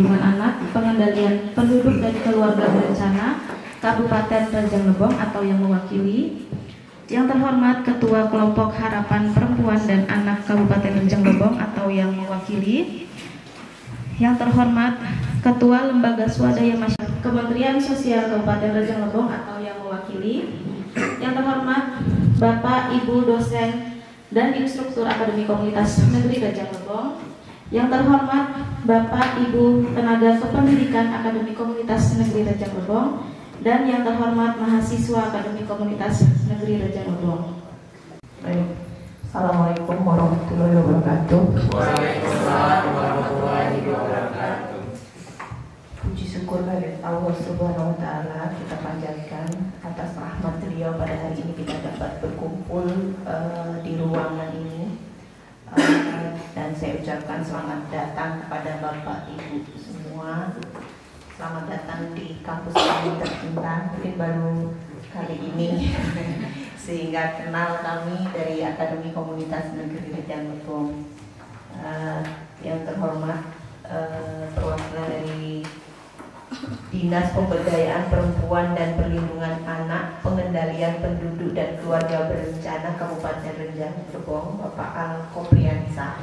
Perlindungan Anak, Pengendalian Penduduk dan Keluarga Berencana Kabupaten Rejang Lebong atau yang mewakili. Yang terhormat Ketua Kelompok Harapan Perempuan dan Anak Kabupaten Rejang Lebong atau yang mewakili. Yang terhormat Ketua Lembaga Swadaya Masyarakat Kementerian Sosial Kabupaten Rejang Lebong atau yang mewakili. Yang terhormat Bapak Ibu dosen dan instruktur Akademi Komunitas Negeri Rejang Lebong. Yang terhormat Bapak Ibu tenaga kependidikan Akademi Komunitas Negeri Rejang Lebong. Dan yang terhormat mahasiswa Akademi Komunitas Negeri Rejang Lebong. Baik. Assalamualaikum warahmatullahi wabarakatuh. Waalaikumsalam warahmatullahi wabarakatuh. Puji syukur kepada Allah Subhanahu wa Ta'ala kita panjatkan atas rahmat beliau pada hari ini kita dapat berkumpul di ruangan ini. Dan saya ucapkan selamat datang kepada Bapak Ibu semua. Selamat datang di kampus kami tercinta, mungkin baru kali ini sehingga kenal kami dari Akademi Komunitas Negeri Rejang Lebong. Yang terhormat perwakilan dari Dinas Pemberdayaan Perempuan dan Perlindungan Anak, Pengendalian Penduduk dan Keluarga Berencana Kabupaten Rejang Lebong, Bapak Al-Kopriansa.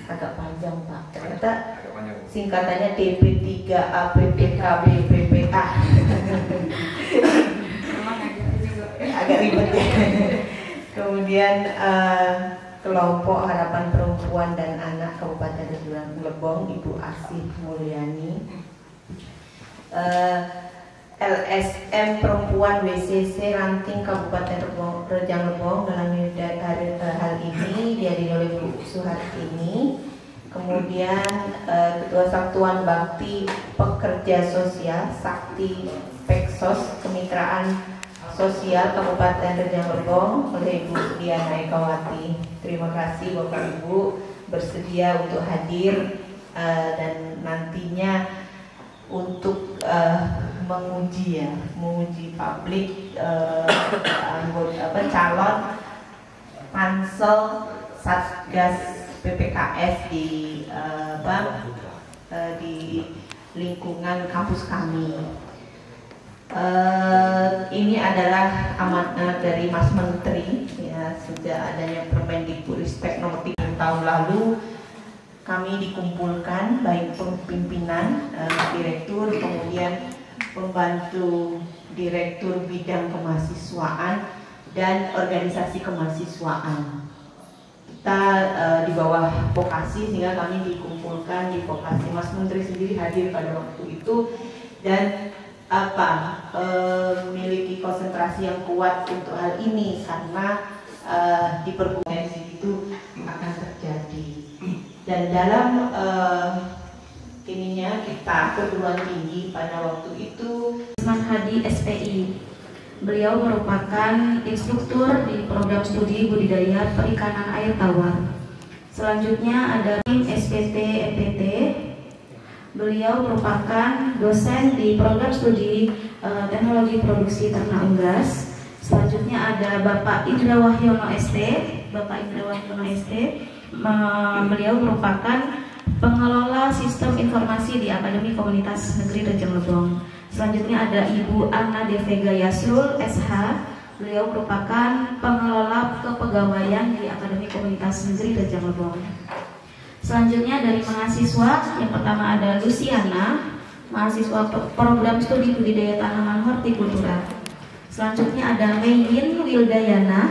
Agak panjang Pak, ternyata singkatannya DP3A PPKB PPA. Agak ribet ya. Kemudian Kelompok Harapan Perempuan dan Anak Kabupaten Rejang Lebong, Ibu Asih Mulyani. LSM Perempuan WCC Ranting Kabupaten Rejang Lebong dalam hal ini dihadiri oleh Bu Suhartini. Kemudian Ketua Satuan Bakti Pekerja Sosial Sakti Peksos Kemitraan Sosial Kabupaten Rejang Lebong oleh Ibu Diana Ekawati. Terima kasih Bapak Ibu bersedia untuk hadir dan nantinya untuk menguji publik calon pansel Satgas PPKS di lingkungan kampus kami. Ini adalah amanat dari Mas Menteri ya, sejak adanya Permendikbudristek nomor 3 tahun lalu kami dikumpulkan baik pimpinan, direktur, kemudian pembantu direktur bidang kemahasiswaan dan organisasi kemahasiswaan. Kita di bawah vokasi sehingga kami dikumpulkan di vokasi. Mas Menteri sendiri hadir pada waktu itu dan memiliki konsentrasi yang kuat untuk hal ini karena di perguruan itu akan terjadi. Dan dalam kita perguruan tinggi pada waktu itu Usman Hadi SPI. Beliau merupakan instruktur di program studi budidaya perikanan air tawar. Selanjutnya ada tim SPT MPT. Beliau merupakan dosen di program studi teknologi produksi ternak unggas. Selanjutnya ada Bapak Indra Wahyono ST. Beliau merupakan pengelola sistem informasi di Akademi Komunitas Negeri Rejang Lebong. Selanjutnya ada Ibu Anna De Vega Yasrul SH. Beliau merupakan pengelola kepegawaian di Akademi Komunitas Negeri Rejang Lebong. Selanjutnya dari mahasiswa, yang pertama ada Luciana, mahasiswa program studi budidaya tanaman hortikultura. Selanjutnya ada Meyin Wildayana,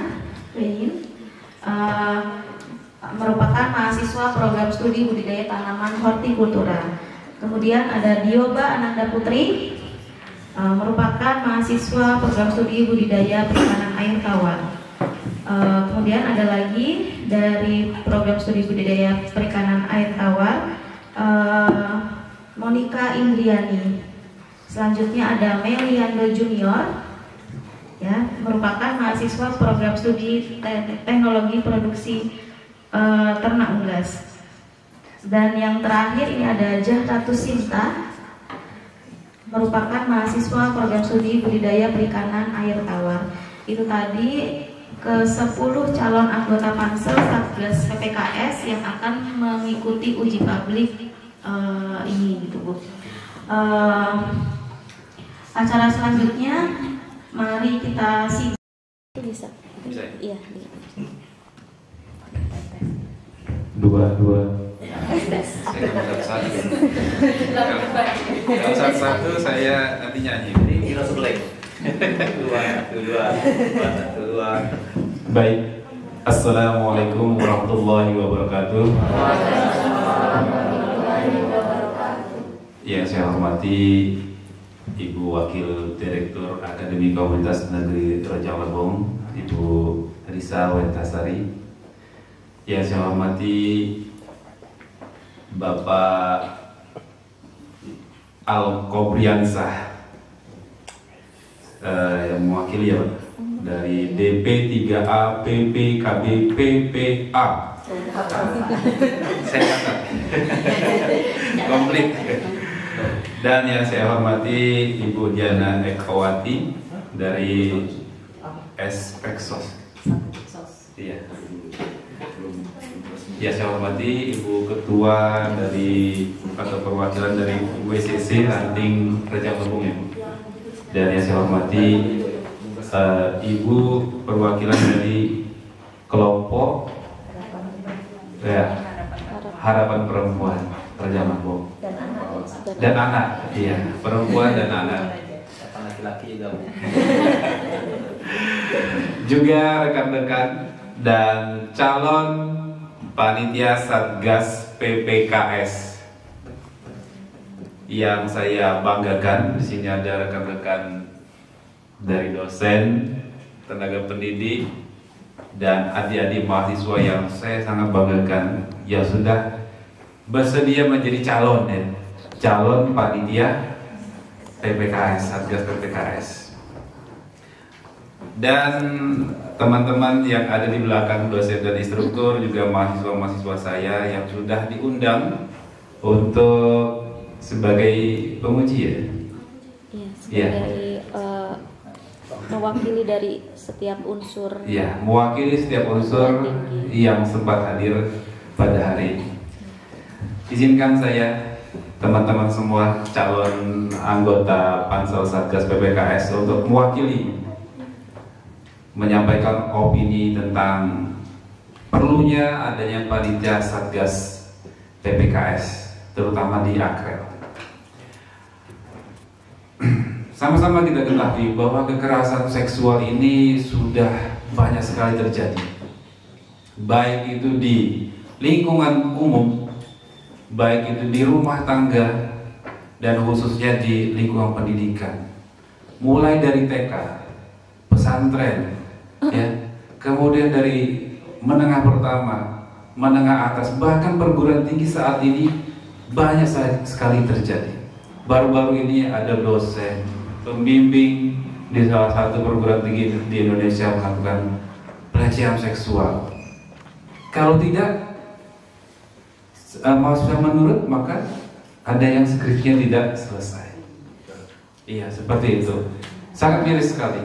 merupakan mahasiswa program studi budidaya tanaman hortikultura. Kemudian ada Dioba Ananda Putri, merupakan mahasiswa program studi budidaya perikanan air tawar. Kemudian ada lagi dari program studi budidaya perikanan air tawar, Monica Indriani. Selanjutnya ada Meliando Junior, ya, merupakan mahasiswa program studi teknologi produksi ternak unggas. Dan yang terakhir ini ada Jahratu Sinta, merupakan mahasiswa program studi budidaya perikanan air tawar. Itu tadi ke-10 calon anggota pansel Satgas PPKS yang akan mengikuti uji publik ini. Bu. Acara selanjutnya, mari kita simak. Bisa. Iya. Dua. Kalau satu saya nanti nyanyi. Ini langsung mulai. Dua. Baik. Assalamualaikum warahmatullahi wabarakatuh. Yang saya hormati Ibu Wakil Direktur Akademi Komunitas Negeri Rejang Lebong, Ibu Risa Wentasari. Yang saya hormati Bapak Al-Kobriansah yang mewakili ya Pak, dari DP3A PPKB PPA. Saya catat komplit. Dan yang saya hormati Ibu Diana Ekawati dari Espeksos. Iya. Ya, saya hormati Ibu Ketua dari atau perwakilan dari WCC Ranting Rejang Lebong ya. Dan yang saya hormati Ibu perwakilan dari kelompok Harapan Perempuan Rejang Lebong dan anak, iya, perempuan dan anak. Laki-laki juga rekan-rekan dan calon panitia Satgas PPKS yang saya banggakan. Di sini ada rekan-rekan dari dosen, tenaga pendidik, dan adik-adik mahasiswa yang saya sangat banggakan yang sudah bersedia menjadi calon panitia PPKS, Satgas PPKS. Dan teman-teman yang ada di belakang, dosen dan instruktur, juga mahasiswa-mahasiswa saya yang sudah diundang untuk sebagai penguji ya? Iya, sebagai mewakili dari setiap unsur. Iya, mewakili setiap unsur yang sempat hadir pada hari ini. Izinkan saya, teman-teman semua calon anggota Pansel Satgas PPKS untuk mewakili menyampaikan opini tentang perlunya adanya panitia Satgas PPKS, terutama di Akrel. Sama-sama kita ketahui bahwa kekerasan seksual ini sudah banyak sekali terjadi, baik itu di lingkungan umum, baik itu di rumah tangga, dan khususnya di lingkungan pendidikan, mulai dari TK, pesantren, ya, kemudian dari menengah pertama, menengah atas, bahkan perguruan tinggi saat ini banyak sekali terjadi. Baru-baru ini ada dosen, pembimbing di salah satu perguruan tinggi di Indonesia melakukan pelecehan seksual. Kalau tidak mahasiswa menurut, maka ada yang skripsinya tidak selesai. Iya, seperti itu. Sangat miris sekali.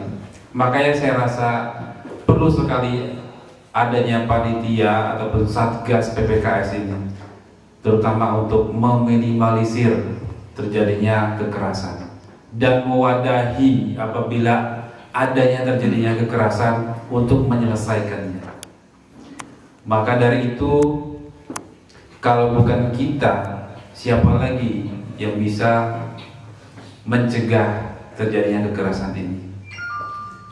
Makanya saya rasa perlu sekali adanya panitia ataupun Satgas PPKS ini, terutama untuk meminimalisir terjadinya kekerasan dan mewadahi apabila adanya terjadinya kekerasan untuk menyelesaikannya. Maka dari itu, kalau bukan kita, siapa lagi yang bisa mencegah terjadinya kekerasan ini?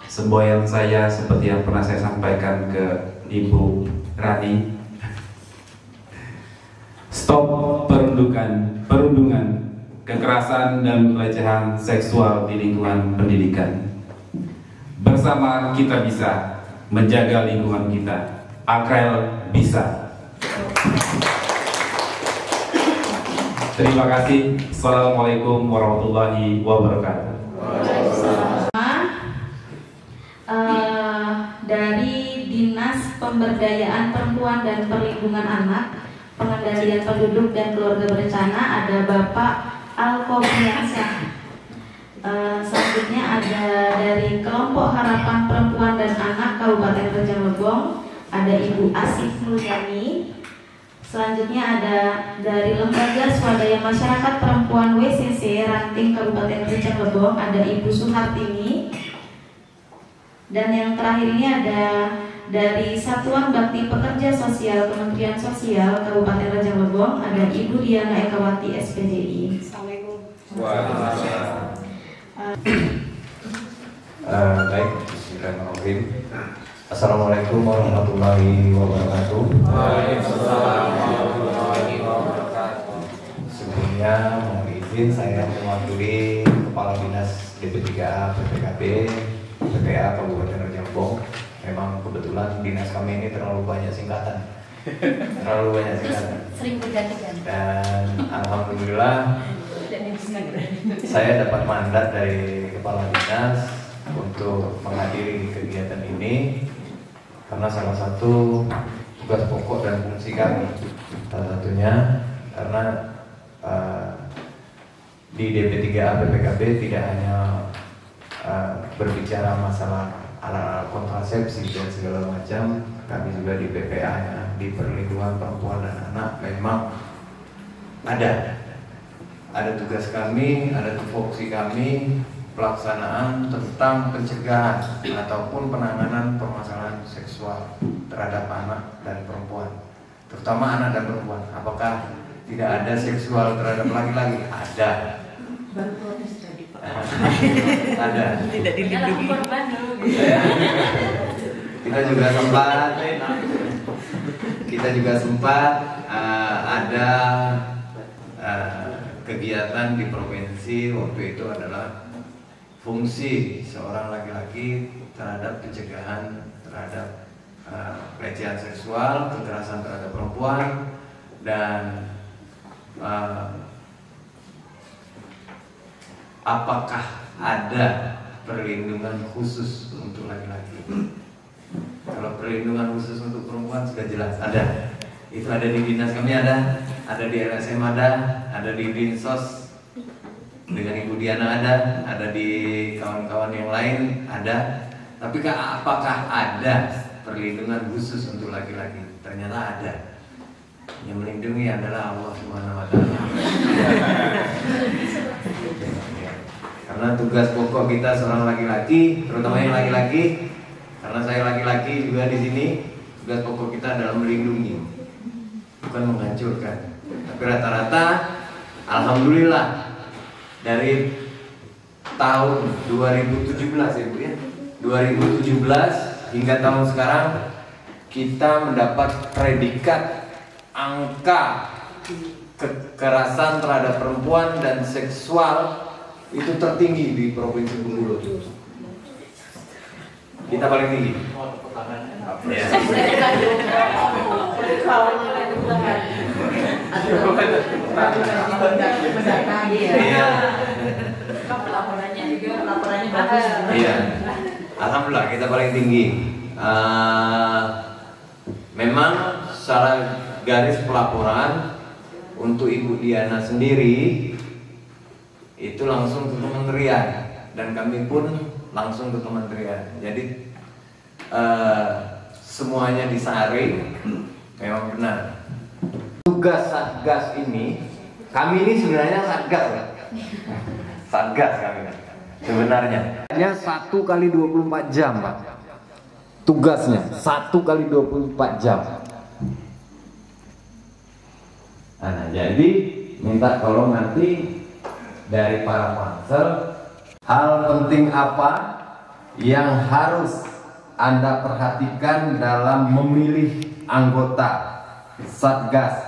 Semboyan saya seperti yang pernah saya sampaikan ke Ibu Rani, stop perundungan, kekerasan dan pelecehan seksual di lingkungan pendidikan. Bersama kita bisa menjaga lingkungan kita. Akrel bisa. Terima kasih. Assalamualaikum warahmatullahi wabarakatuh. Dari Dinas Pemberdayaan Perempuan dan Perlindungan Anak, Pengendalian Penduduk dan Keluarga Berencana, ada Bapak Al-Kobriansah. Selanjutnya ada dari Kelompok Harapan Perempuan dan Anak Kabupaten Rejang Lebong, ada Ibu Asif Mulyani. Selanjutnya ada dari Lembaga Swadaya Masyarakat Perempuan WCC Ranting Kabupaten Rejang Lebong, ada Ibu Suhartini. Dan yang terakhir ini ada dari Satuan Bakti Pekerja Sosial Kementerian Sosial Kabupaten Rejang Lebong, ada Ibu Diana Ekawati SPDI. Assalamualaikum. Baik, bismillahirrahmanirrahim. Assalamualaikum warahmatullahi wabarakatuh. Waalaikumsalam warahmatullahi wabarakatuh. Sebelumnya mohon izin saya mewakili Kepala Dinas DP3A PPKB PPA Kabupaten Rejang Lebong. Memang kebetulan dinas kami ini terlalu banyak singkatan. Sering berganti-ganti. Dan alhamdulillah saya dapat mandat dari Kepala Dinas untuk menghadiri kegiatan ini karena salah satu tugas pokok dan fungsi kami, salah satunya karena di DP3A PPKB tidak hanya berbicara masalah alat-alat kontrasepsi dan segala macam, kami juga di PPA-nya, di perlindungan perempuan dan anak memang ada tugas kami, ada tupoksi kami, pelaksanaan tentang pencegahan ataupun penanganan permasalahan seksual terhadap anak dan perempuan, terutama anak dan perempuan. Apakah tidak ada seksual terhadap laki-laki? Ada. Ada. Tidak dilindungi. Kita juga sempat ada kegiatan di provinsi waktu itu adalah fungsi seorang laki-laki terhadap pencegahan terhadap pelecehan seksual, kekerasan terhadap perempuan, dan apakah ada perlindungan khusus untuk laki-laki? Kalau perlindungan khusus untuk perempuan sudah jelas ada. Itu ada di dinas kami, ada di LSM, ada di Dinsos dengan Ibu Diana, ada di kawan-kawan yang lain ada. Tapi apakah ada perlindungan khusus untuk laki-laki? Ternyata ada. Yang melindungi adalah Allah Subhanahu wa Ta'ala. Karena tugas pokok kita seorang laki-laki, terutama yang laki-laki, karena saya laki-laki juga di sini, tugas pokok kita adalah melindungi, bukan menghancurkan. Tapi rata-rata, alhamdulillah, dari tahun 2017 ya Bu ya, 2017 hingga tahun sekarang kita mendapat predikat angka kekerasan terhadap perempuan dan seksual itu tertinggi di Provinsi Bengkulu. Kita paling tinggi. Ya. Laporannya juga, laporannya bagus. Iya. Alhamdulillah kita paling tinggi. Memang secara garis pelaporan untuk Ibu Diana sendiri itu langsung ke kementerian dan kami pun langsung ke kementerian. Jadi semuanya disaring. Memang benar. Tugas Satgas ini, kami ini sebenarnya Satgas ya. Satgas kami sebenarnya. Hanya 1 kali 24 jam Pak. Tugasnya 1 kali 24 jam. Nah, jadi minta tolong nanti dari para pansel, hal penting apa yang harus Anda perhatikan dalam memilih anggota Satgas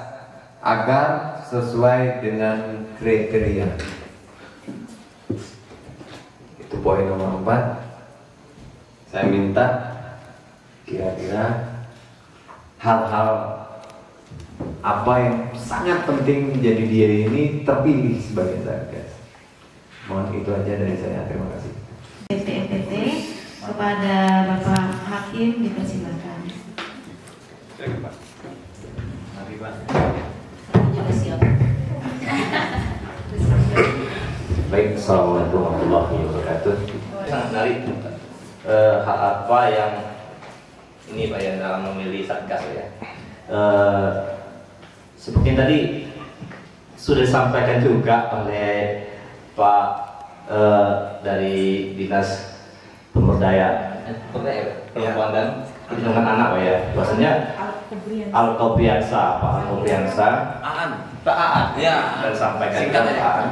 agar sesuai dengan kriteria. Itu poin nomor 4. Saya minta kira-kira hal-hal apa yang sangat penting menjadi dia ini terpilih sebagai Satgas. Mohon itu aja dari saya. Terima kasih. PPT kepada Bapak Hakim dipersilakan. Mari Pak. Juga siap. Baik, assalamualaikum warahmatullahi wabarakatuh. Dari hal apa yang ini Pak ya dalam memilih Satgas ya? seperti tadi sudah disampaikan juga oleh Pak dari Dinas Pemberdayaan Perempuan dan Perlindungan Anak ya, bahwasanya Al-Kopiansa, Pak Al-Kopiansa, Pak Aan, ya, dan sampaikan ke Pak Aan.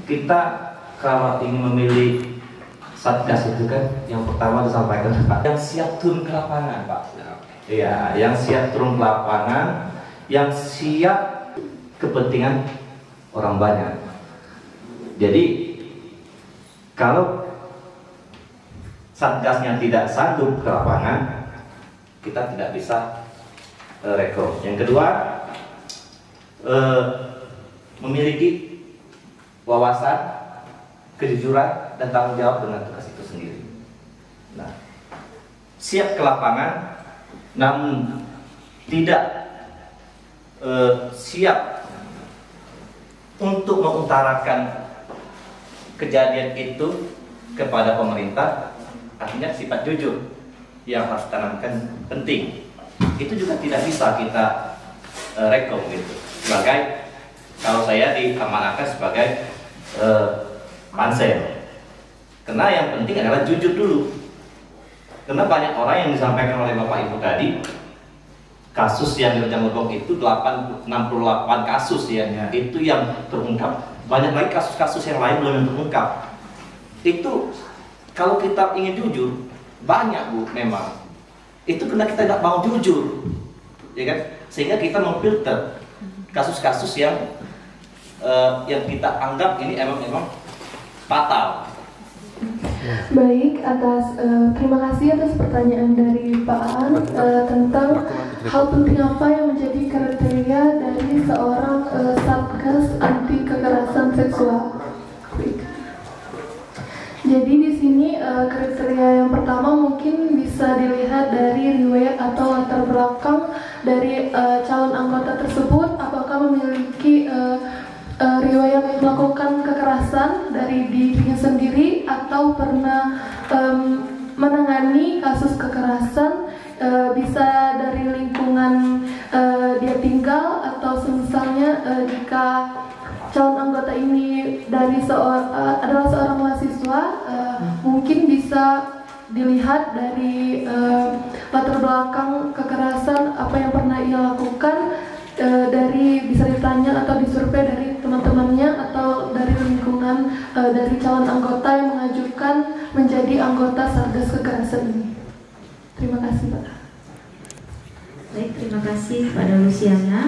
Kita kalau ingin memilih Satgas itu kan, yang pertama disampaikan Pak, yang siap turun ke lapangan, Pak. Iya, yang siap turun ke lapangan, yang siap kepentingan orang banyak. Jadi kalau Satgasnya tidak sanggup ke lapangan, kita tidak bisa rekrut. Yang kedua, memiliki wawasan, kejujuran, dan tanggung jawab dengan tugas itu sendiri. Nah, siap ke lapangan, namun tidak siap untuk mengutarakan kejadian itu kepada pemerintah, artinya sifat jujur yang harus ditanamkan penting. Itu juga tidak bisa kita rekom gitu. Sebagai kalau saya diamanahkan sebagai pansel, karena yang penting adalah jujur dulu. Karena banyak orang yang disampaikan oleh Bapak Ibu tadi, kasus yang di Rejang Lebong itu 68 kasus ya, itu yang terungkap. Banyak lagi kasus-kasus yang lain belum yang terungkap. Itu kalau kita ingin jujur, banyak Bu memang. Itu karena kita tidak mau jujur, ya kan? Sehingga kita memfilter kasus-kasus yang kita anggap ini emang fatal. Baik, terima kasih atas pertanyaan dari Pak Aan tentang hal penting apa yang menjadi kriteria dari seorang Satgas anti kekerasan seksual. Jadi di sini kriteria yang pertama mungkin bisa dilihat dari riwayat atau latar belakang dari calon anggota tersebut, apakah memiliki riwayat melakukan kekerasan dari dirinya sendiri atau pernah menangani kasus kekerasan, bisa dari lingkungan dia tinggal, atau misalnya jika calon anggota ini adalah seorang mahasiswa, mungkin bisa dilihat dari latar belakang kekerasan apa yang pernah ia lakukan, dari bisa ditanya atau disurvei dari teman-temannya atau dari lingkungan dari calon anggota yang mengajukan menjadi anggota Satgas kekerasan ini. Terima kasih Pak. Baik, terima kasih pada Luciana.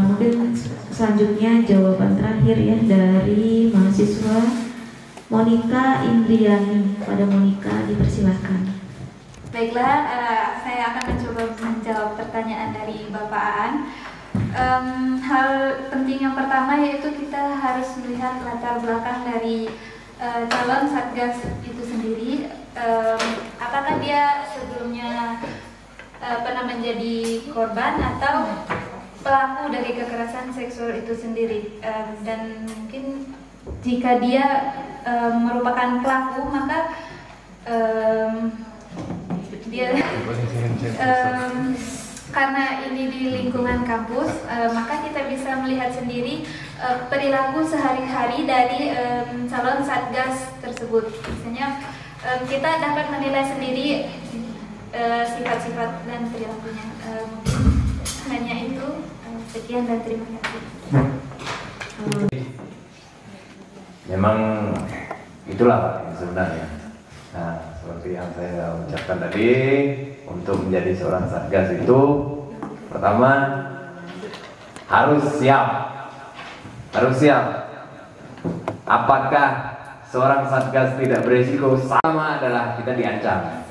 Mungkin selanjutnya jawaban terakhir ya dari mahasiswa Monica Indriani. Pada Monica dipersilakan. Baiklah, saya akan mencoba menjawab pertanyaan dari Bapak Aan. Hal penting yang pertama yaitu kita harus melihat latar belakang dari calon Satgas itu sendiri. Apakah dia sebelumnya pernah menjadi korban atau pelaku dari kekerasan seksual itu sendiri, dan mungkin jika dia merupakan pelaku, maka dia karena ini di lingkungan kampus, maka kita bisa melihat sendiri perilaku sehari-hari dari calon Satgas tersebut. Misalnya kita dapat menilai sendiri sifat-sifat dan perilakunya. Hanya itu. Sekian dan terima kasih. Memang itulah Pak yang sebenarnya. Nah, seperti yang saya ucapkan tadi, untuk menjadi seorang Satgas itu pertama harus siap. Apakah seorang Satgas tidak beresiko? Sama adalah kita diancam.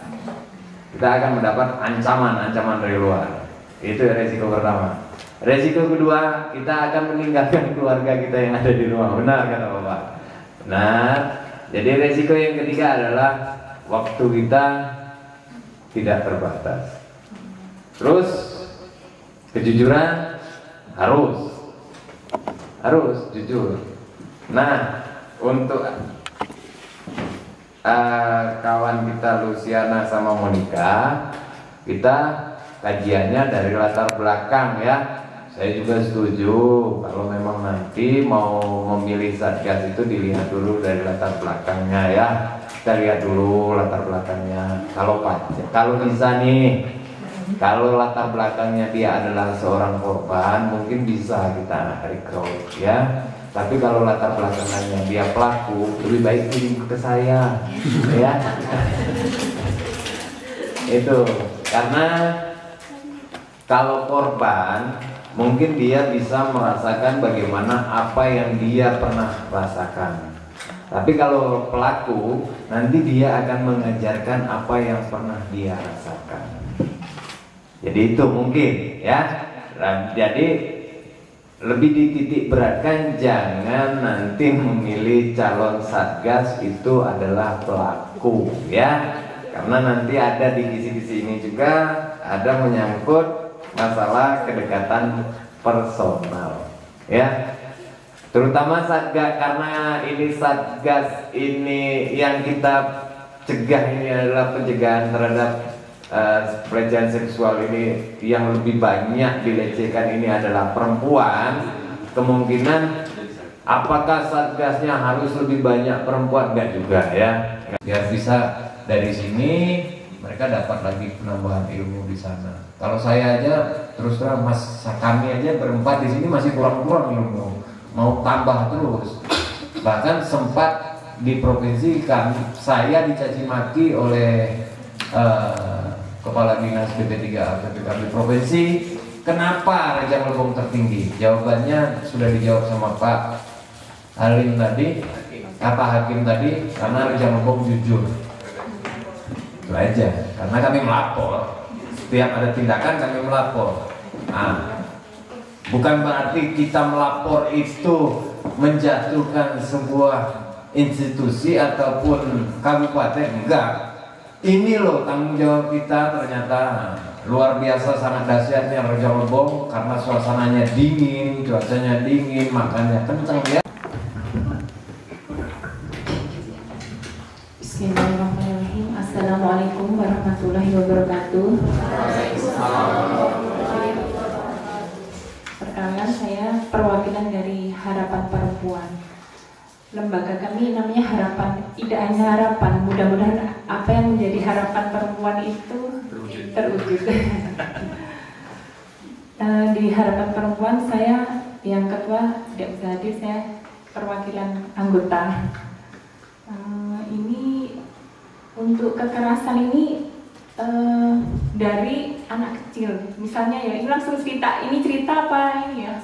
Kita akan mendapat ancaman dari luar. Itu resiko pertama. Resiko kedua, kita akan meninggalkan keluarga kita yang ada di rumah. Benar kata Bapak? Benar. Jadi resiko yang ketiga adalah waktu kita tidak terbatas. Terus kejujuran harus jujur. Nah, untuk kawan kita Luciana sama Monica, kita kajiannya dari latar belakang ya. Saya juga setuju kalau memang nanti mau memilih satgas itu dilihat dulu dari latar belakangnya ya. Kita lihat dulu latar belakangnya. Kalau bisa nih, kalau latar belakangnya dia adalah seorang korban, mungkin bisa kita rekrut ya. Tapi kalau latar belakangnya dia pelaku, lebih baik kirim ke saya ya. Itu karena kalau korban mungkin dia bisa merasakan bagaimana apa yang dia pernah rasakan. Tapi kalau pelaku, nanti dia akan mengajarkan apa yang pernah dia rasakan. Jadi itu mungkin ya. Jadi lebih dititik beratkan, jangan nanti memilih calon satgas itu adalah pelaku ya. Karena nanti ada di kisi-kisi ini juga ada menyangkut masalah kedekatan personal ya, terutama satgas, karena ini satgas ini yang kita cegah ini adalah pencegahan terhadap pelecehan seksual ini, yang lebih banyak dilecehkan ini adalah perempuan. Kemungkinan apakah satgasnya harus lebih banyak perempuan? Enggak juga ya, biar bisa dari sini mereka dapat lagi penambahan ilmu di sana. Kalau saya aja terus terang kami aja berempat di sini masih kurang-kurang ilmu, mau tambah terus. Bahkan sempat di provinsi saya dicaci maki oleh kepala dinas BP3 PPKB provinsi, kenapa Rejang Lebong tertinggi? Jawabannya sudah dijawab sama Pak Hakim tadi, karena Rejang Lebong jujur. Itu aja, karena kami melapor. Setiap ada tindakan kami melapor. Nah, bukan berarti kita melapor itu menjatuhkan sebuah institusi ataupun kabupaten, enggak. Ini loh tanggung jawab kita, ternyata luar biasa, sangat dahsyatnya Rejang Lebong karena suasananya dingin, cuacanya dingin, makannya kencang ya. Bismillahirrahmanirrahim. Assalamualaikum warahmatullahi wabarakatuh. Perkenalkan, saya perwakilan dari Harapan Perempuan. Lembaga kami namanya Harapan, tidak hanya harapan, mudah-mudahan apa yang menjadi harapan perempuan itu terwujud. Di Harapan Perempuan saya yang ketua, tidak bisa hadir, saya perwakilan anggota. Ini untuk kekerasan ini dari anak kecil, misalnya ya ini langsung cerita, ini cerita apa ini ya,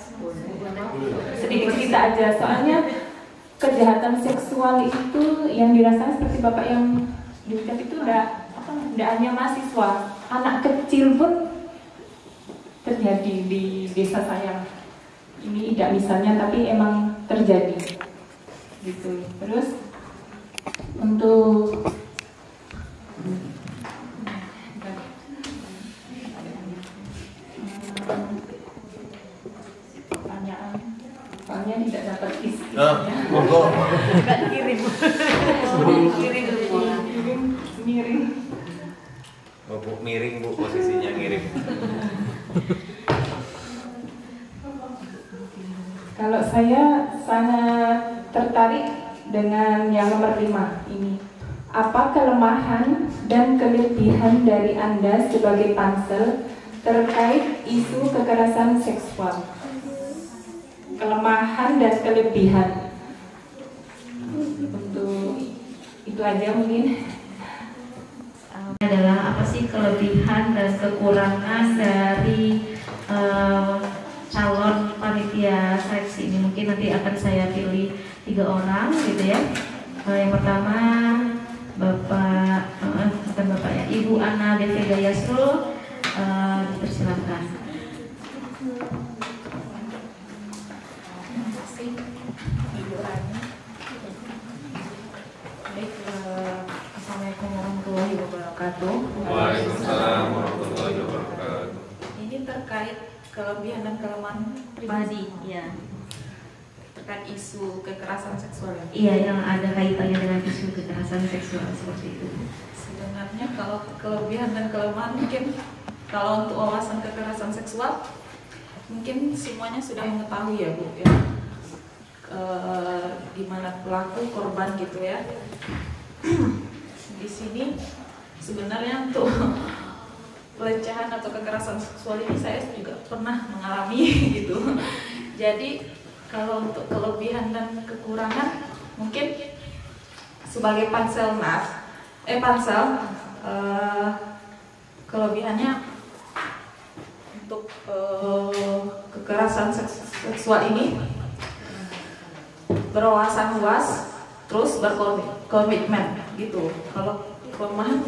sedikit cerita aja, soalnya kejahatan seksual itu yang dirasakan seperti bapak yang diucap itu udah hanya mahasiswa, anak kecil pun terjadi di desa saya. Ini tidak misalnya, tapi emang terjadi gitu. Terus untuk pertanyaan, soalnya tidak dapat isinya. Enggak dikirim. Miring. Oh, Bu, miring Bu, posisinya ngirim. Kalau saya sangat tertarik dengan yang nomor 5 ini. Apa kelemahan dan kelebihan dari Anda sebagai pansel terkait isu kekerasan seksual? Kelemahan dan kelebihan. Untuk itu aja mungkin. Adalah apa sih kelebihan dan kekurangan dari calon panitia seleksi ini? Mungkin nanti akan saya pilih 3 orang gitu ya. Yang pertama bukan Bapak ya, Ibu Ana Devega Yasrul, dipersilakan. Assalamualaikum warahmatullahi wabarakatuh. Waalaikumsalam warahmatullahi wabarakatuh. Ini terkait kelebihan dan kelemahan pribadi, ya. Terkait isu kekerasan seksual. Iya, yang ada kaitannya dengan isu kekerasan seksual seperti itu. Sebenarnya kalau kelebihan dan kelemahan mungkin Kalau untuk wawasan kekerasan seksual, mungkin semuanya sudah mengetahui ya Bu ya, gimana pelaku korban gitu ya. Di sini sebenarnya untuk pelecehan atau kekerasan seksual ini saya juga pernah mengalami gitu. Jadi kalau untuk kelebihan dan kekurangan, mungkin sebagai pansel kelebihannya untuk kekerasan seksual ini berwawasan luas, terus berkomitmen gitu. Kalau kelemahan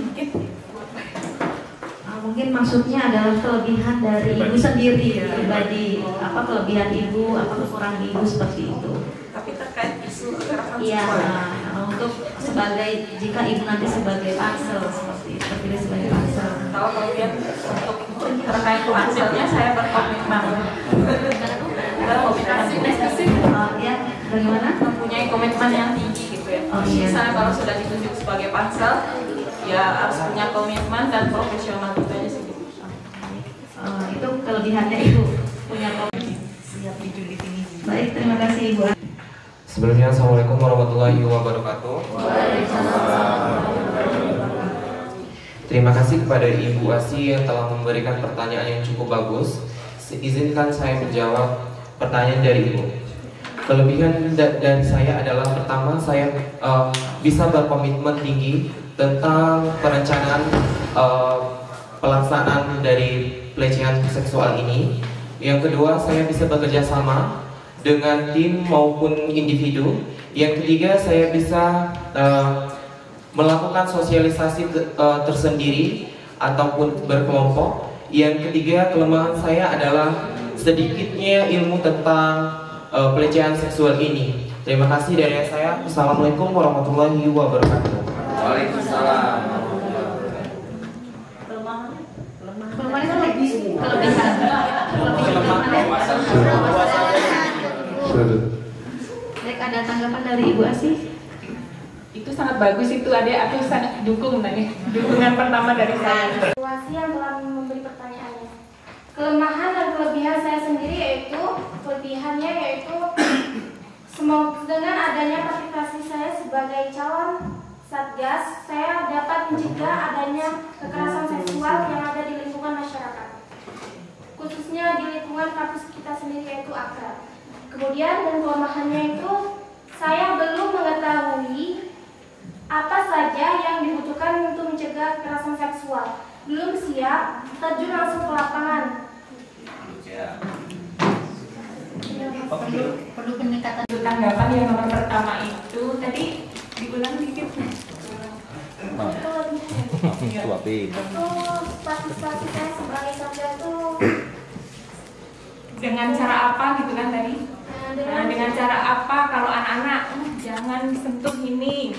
mungkin maksudnya adalah kelebihan dari ibu sendiri pribadi, apa kelebihan ibu, apa kekurangan ibu seperti itu. Tapi terkait isu kekerasan Iya, seksual. untuk sebagai jika ibu nanti sebagai pansel seperti itu, terpilih sebagai pansel. Kalau kelebihan untuk terkait panselnya saya berkomitmen. Ya, bagaimana? Mempunyai komitmen yang tinggi gitu ya. Misalnya kalau sudah ditunjuk sebagai pansel, ya harus punya komitmen dan profesional gitu aja sih. Itu kelebihannya ibu punya komitmen. Siap dijulit ini. Baik, terima kasih ibu. Sebelumnya Assalamualaikum warahmatullahi wabarakatuh. Terima kasih kepada Ibu Asi yang telah memberikan pertanyaan yang cukup bagus. Izinkan saya menjawab pertanyaan dari Ibu. Kelebihan dari saya adalah pertama, saya bisa berkomitmen tinggi tentang perencanaan pelaksanaan dari pelecehan seksual ini. Yang kedua, saya bisa bekerja sama dengan tim maupun individu. Yang ketiga, saya bisa melakukan sosialisasi tersendiri ataupun berkelompok. Yang ketiga, kelemahan saya adalah sedikitnya ilmu tentang pelecehan seksual ini. Terima kasih dari saya. Assalamualaikum warahmatullahi wabarakatuh. Waalaikumsalam. Kelemahan itu lebih kelebihan. Baik, ada tanggapan dari Ibu Asih? Itu sangat bagus itu Ade, aku sangat dukung tadi. Dukungan pertama dari saya. Terima kasih yang telah memberi pertanyaannya. Kelemahan dan kelebihan saya sendiri yaitu kelebihannya yaitu semoga dengan adanya partisipasi saya sebagai calon Satgas, saya dapat mencegah adanya kekerasan seksual yang ada di lingkungan masyarakat, khususnya di lingkungan kampus kita sendiri yaitu Akra. Kemudian dan kelemahannya itu saya belum mengetahui apa saja yang dibutuhkan untuk mencegah kekerasan seksual. Belum siap terjun langsung ke lapangan. Perlu pendekatan. Tanggapan yang nomor pertama itu tadi diulang dikit. Partisipasi saya sebagai Satgas itu dengan cara apa gitu kan tadi? Dengan cara apa kalau anak-anak jangan sentuh ini.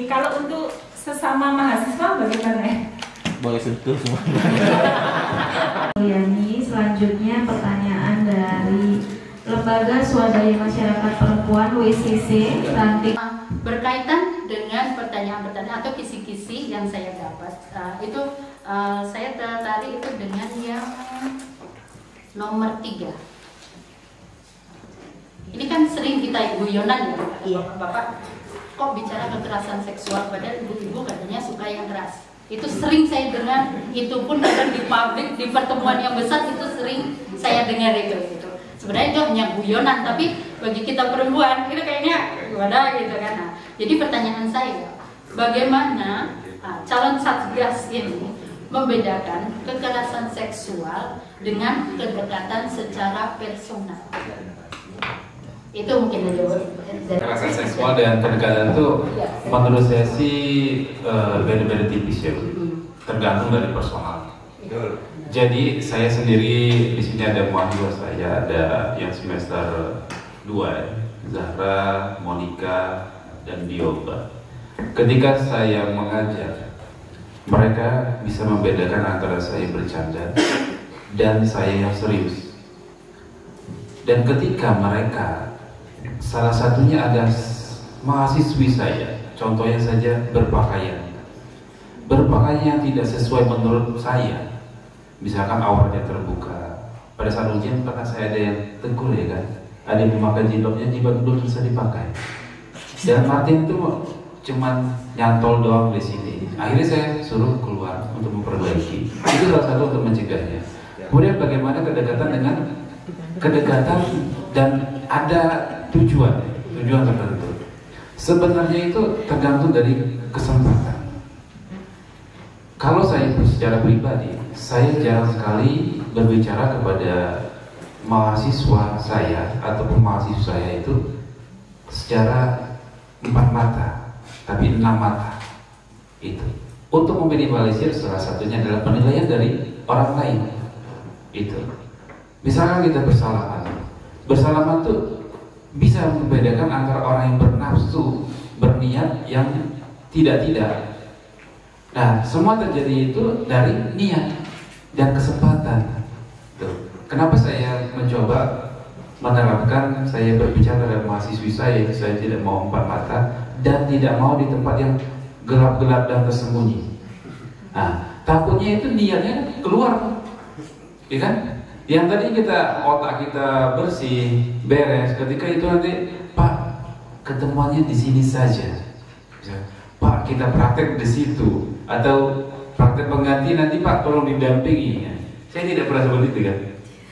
Kalau untuk sesama mahasiswa bagaimana? Boleh sentuh semua. Selanjutnya pertanyaan dari Lembaga Swadaya Masyarakat Perempuan WCC Ranting. Berkaitan dengan pertanyaan-pertanyaan atau kisi-kisi yang saya dapat, saya tertarik itu dengan yang nomor 3. Ini kan sering kita guyonan ya, Bapak kok bicara kekerasan seksual padahal ibu-ibu katanya suka yang keras. Itu sering saya dengar, itu pun kadang di publik, di pertemuan yang besar itu sering saya dengar itu. Sebenarnya itu hanya guyonan, tapi bagi kita perempuan itu kayaknya gimana gitu kan. Nah, jadi pertanyaan saya, bagaimana calon Satgas ini membedakan kekerasan seksual dengan kedekatan secara personal? Itu mungkin kekerasan seksual dan kedekatan itu menurut saya sih beda-beda tipis ya, tergantung dari personal. Jadi saya sendiri di sini ada mahasiswa saya, ada yang semester 2, Zahra, Monica, dan Dioba. Ketika saya mengajar, mereka bisa membedakan antara saya bercanda dan saya yang serius. Dan ketika mereka, salah satunya ada mahasiswi saya, contohnya saja berpakaian yang tidak sesuai menurut saya, misalkan auranya terbuka. Pada saat ujian pernah saya ada yang tegur ya kan, ada yang memakai jilbabnya, jilbab belum bisa dipakai. Dan Martin itu cuman nyantol doang di sini. Akhirnya saya suruh keluar untuk memperbaiki. Itu salah satu untuk mencegahnya. Kemudian bagaimana kedekatan dan ada tujuan tertentu. Sebenarnya itu tergantung dari kesempatan. Kalau saya secara pribadi, saya jarang sekali berbicara kepada mahasiswa saya ataupun mahasiswa saya itu secara 4 mata, tapi 6 mata. Itu untuk meminimalisir, salah satunya adalah penilaian dari orang lain. Itu misalkan kita bersalaman tuh bisa membedakan antara orang yang bernafsu, berniat, yang tidak. Nah, semua terjadi itu dari niat dan kesempatan. Tuh. Kenapa saya mencoba menerapkan, saya berbicara dengan mahasiswi saya, itu saya tidak mau 4 mata dan tidak mau di tempat yang gelap-gelap dan tersembunyi. Nah, takutnya itu niatnya keluar, ya kan? Yang tadi otak kita bersih, beres, ketika itu nanti, Pak, ketemuannya di sini saja. Pak, kita praktek di situ, atau praktek pengganti nanti Pak tolong didampingi. Saya tidak pernah seperti itu kan,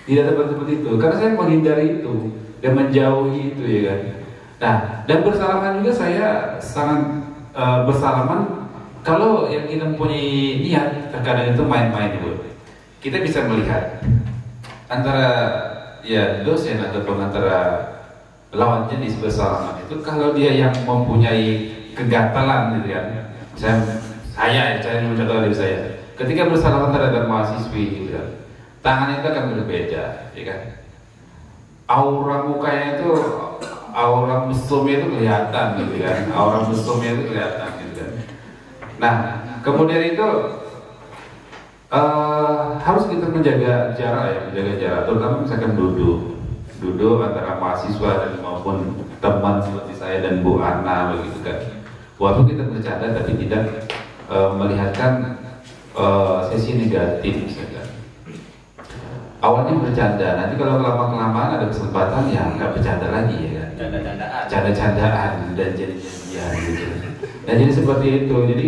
tidak seperti itu, karena saya menghindari itu dan menjauhi itu ya kan. Nah, dan bersalaman juga saya sangat bersalaman. Kalau yang kita mempunyai niat, terkadang itu main-main dulu. Kita bisa melihat antara ya dosen ataupun antara lawan jenis bersalaman itu, kalau dia yang mempunyai kegatalan gitu kan, saya mencontoh dari saya, ketika bersalaman terhadap mahasiswi gitu kan, tangannya itu akan berbeda, ya kan, aura mukanya itu, aura mesumnya itu kelihatan gitu kan, aura mesumnya itu kelihatan gitu kan. Nah, kemudian itu harus kita menjaga jarak, terutama misalkan duduk antara mahasiswa dan maupun teman seperti saya dan Bu Ana begitu kan. Waktu kita bercanda tapi tidak melihatkan sesi negatif misalkan. Awalnya bercanda, nanti kalau kelamaan ada kesempatan ya nggak bercanda lagi ya kan. Canda-candaan dan jadi-jadian gitu. Nah jadi seperti itu. Jadi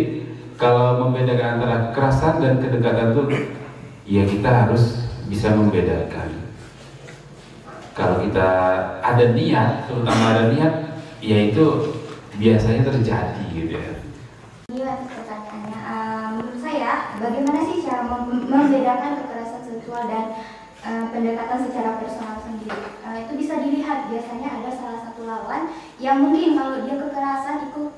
kalau membedakan antara kekerasan dan kedekatan itu, ya kita harus bisa membedakan. Kalau kita ada niat, terutama ada niat, ya itu biasanya terjadi gitu ya. Iya, pertanyaannya, menurut saya, bagaimana sih cara membedakan kekerasan seksual dan pendekatan secara personal sendiri? Itu bisa dilihat, biasanya ada salah satu lawan yang mungkin kalau dia kekerasan itu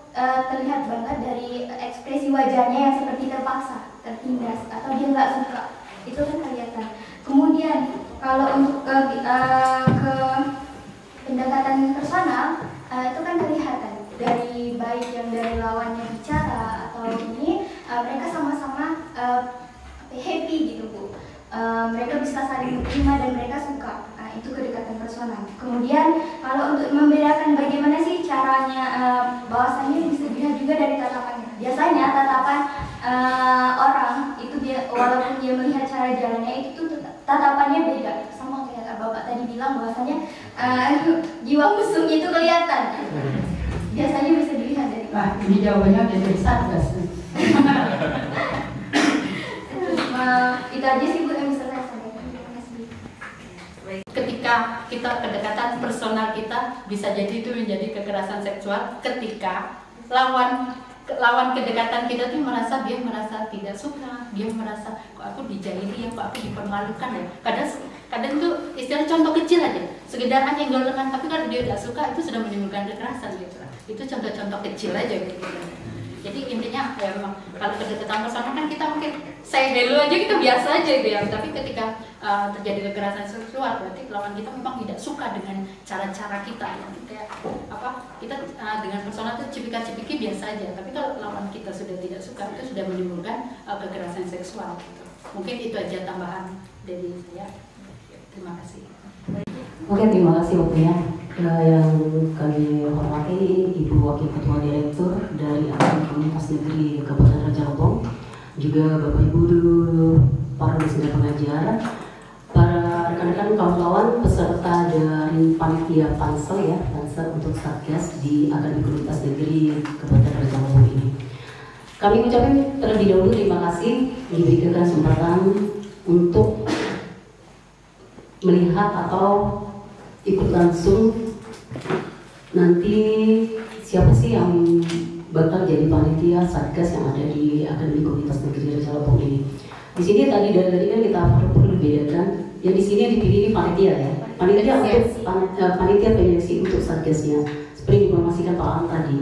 terlihat banget dari ekspresi wajahnya yang seperti terpaksa, tertindas, atau dia nggak suka, itu kan kelihatan. Kemudian kalau untuk ke pendekatan personal, itu kan kelihatan dari baik yang dari lawannya bicara atau ini, mereka sama-sama happy gitu Bu. Mereka bisa saling menerima dan mereka suka. Itu kedekatan personal. Kemudian kalau untuk membedakan bagaimana sih caranya, bahwasannya bisa dilihat juga dari tatapannya. Biasanya tatapan orang itu dia, walaupun dia melihat cara jalannya itu tatapannya beda. Sama kayak Bapak tadi bilang bahwasanya jiwa musuhnya itu kelihatan. Biasanya bisa dilihat dari. Wah, ini jawabannya dari Satgas. Itu aja sih Bu yang bisa saya sampaikan. Terima kasih. Ketika kita kedekatan personal kita bisa jadi itu menjadi kekerasan seksual ketika lawan kedekatan kita tuh merasa tidak suka, dia merasa kok aku dijahili ya, kok aku dipermalukan ya. Kadang tuh istilah contoh kecil aja, sekedar nyenggol lengan, tapi kalau dia tidak suka itu sudah menimbulkan kekerasan gitu. Itu contoh-contoh kecil aja gitu. Jadi intinya ya memang kalau kedekatan personal kan kita mungkin say hello aja kita biasa aja gitu ya, tapi ketika terjadi kekerasan seksual berarti lawan kita memang tidak suka dengan cara-cara kita ya. Kayak kita dengan personal itu cipika-cipiki biasa aja, tapi kalau lawan kita sudah tidak suka itu sudah menimbulkan kekerasan seksual gitu. Mungkin itu aja tambahan dari saya. Terima kasih. Oke, terima kasih waktunya. Yang kami hormati Ibu Wakil Ketua Direktur dari Akademi Komunitas Negeri Kabupaten Raja Lebong, juga Bapak Ibu para listener pengajar, para rekan-rekan kawan-kawan peserta dari panitia pansel ya, pansel untuk Satgas di Akademi Universitas Negeri Kabupaten Raja Lebong ini. Kami ucapkan terlebih dahulu terima kasih diberikan kesempatan untuk melihat atau ikut langsung nanti siapa sih yang bakal jadi panitia Satgas yang ada di Akademi Universitas Negeri Raja Lebong ini. Di sini tadi dari kan kita perlu bedakan, yang di sini yang dipilih ini panitia ya, panitia untuk panitia penyeleksi untuk Satgasnya. Seperti diinformasikan Pak Ang tadi,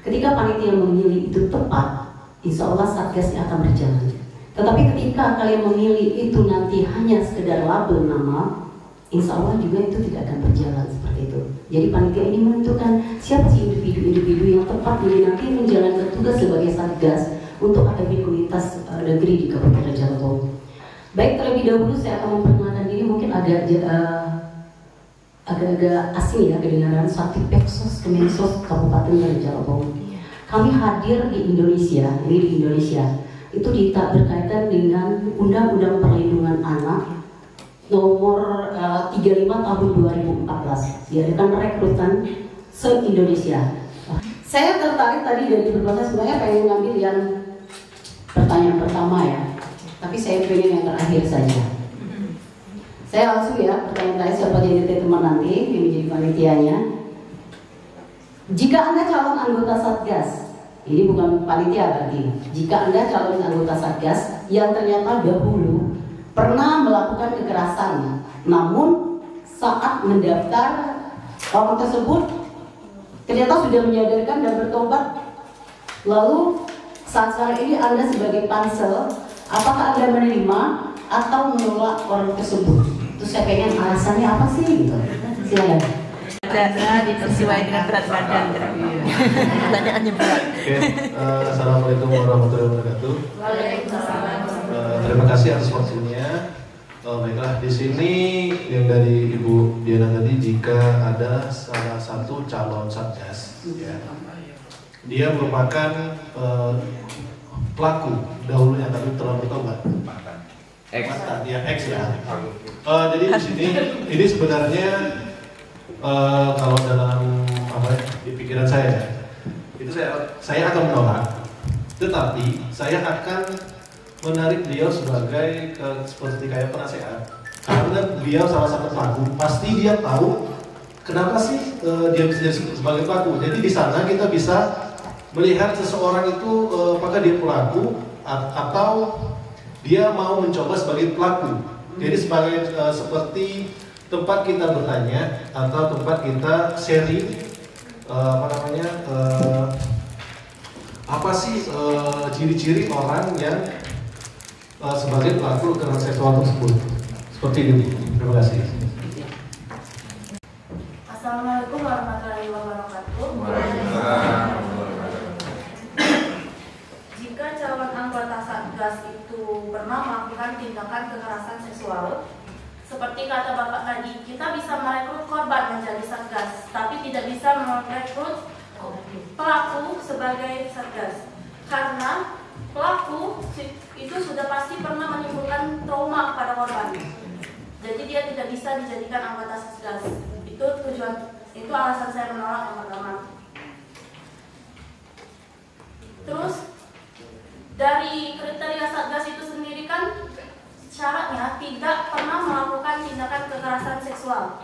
ketika panitia memilih itu tepat, insya Allah Satgasnya akan berjalan. Tetapi ketika kalian memilih itu nanti hanya sekedar label nama, insya Allah juga itu tidak akan berjalan seperti itu. Jadi panitia ini menentukan siapa sih individu-individu yang tepat ini nanti menjalankan tugas sebagai Satgas untuk Akademi Universitas Negeri di Kabupaten Raja Lebong. Baik, terlebih dahulu saya akan memperkenalkan diri, mungkin agak asing ya kedengaran, Satipeksos Kemensos Kabupaten Raja Lebong. Kami hadir di Indonesia, ini di Indonesia, itu berkaitan dengan Undang-Undang Perlindungan Anak nomor 35 tahun 2014, diadakan rekrutan se-Indonesia. Saya tertarik tadi dari beberapa, sebenarnya pengen ngambil yang pertanyaan pertama ya, tapi saya pengen yang terakhir saja. Saya langsung ya, pertanyaan saya siapa jadi teman nanti yang menjadi panitianya. Jika Anda calon anggota Satgas, ini bukan panitia berarti. Jika Anda calon anggota Satgas yang ternyata dahulu pernah melakukan kekerasan, namun saat mendaftar orang tersebut ternyata sudah menyadarkan dan bertobat, lalu saat sekarang ini Anda sebagai pansel, apakah Anda menerima atau menolak orang tersebut? Terus saya pengen alasannya apa sih gitu. Silakan. Dana dipersesuaikan dengan berat badan. Pertanyaannya berat. Oke, assalamualaikum warahmatullahi wabarakatuh. Waalaikumsalam. Terima kasih atas waktunya. Baiklah, di sini yang dari Ibu Diana tadi, jika ada salah satu calon Satgas, ya, dia merupakan pelaku dahulunya tapi telah bertobat. Mantan, ya, ex ya. Jadi di sini ini sebenarnya kalau dalam di pikiran saya itu saya akan menolak, tetapi saya akan menarik beliau sebagai seperti kayak penasehat, karena beliau salah satu pelaku, pasti dia tahu kenapa sih dia bisa jadi sebagai pelaku. Jadi di sana kita bisa melihat seseorang itu apakah dia pelaku atau dia mau mencoba sebagai pelaku. Jadi sebagai seperti tempat kita bertanya atau tempat kita sharing apa sih ciri-ciri orang yang sebagai pelaku kekerasan seksual tersebut. Seperti itu. Terima kasih. Assalamualaikum warahmatullahi wabarakatuh. Jika calon anggota Satgas itu pernah melakukan tindakan kekerasan seksual, seperti kata Bapak tadi, kita bisa merekrut korban menjadi Satgas, tapi tidak bisa merekrut pelaku sebagai Satgas, karena pelaku itu sudah pasti pernah menimbulkan trauma pada korban. Jadi dia tidak bisa dijadikan anggota Satgas. Itu alasan saya menolak yang pertama. Terus dari kriteria Satgas itu sendiri kan syaratnya tidak pernah melakukan tindakan kekerasan seksual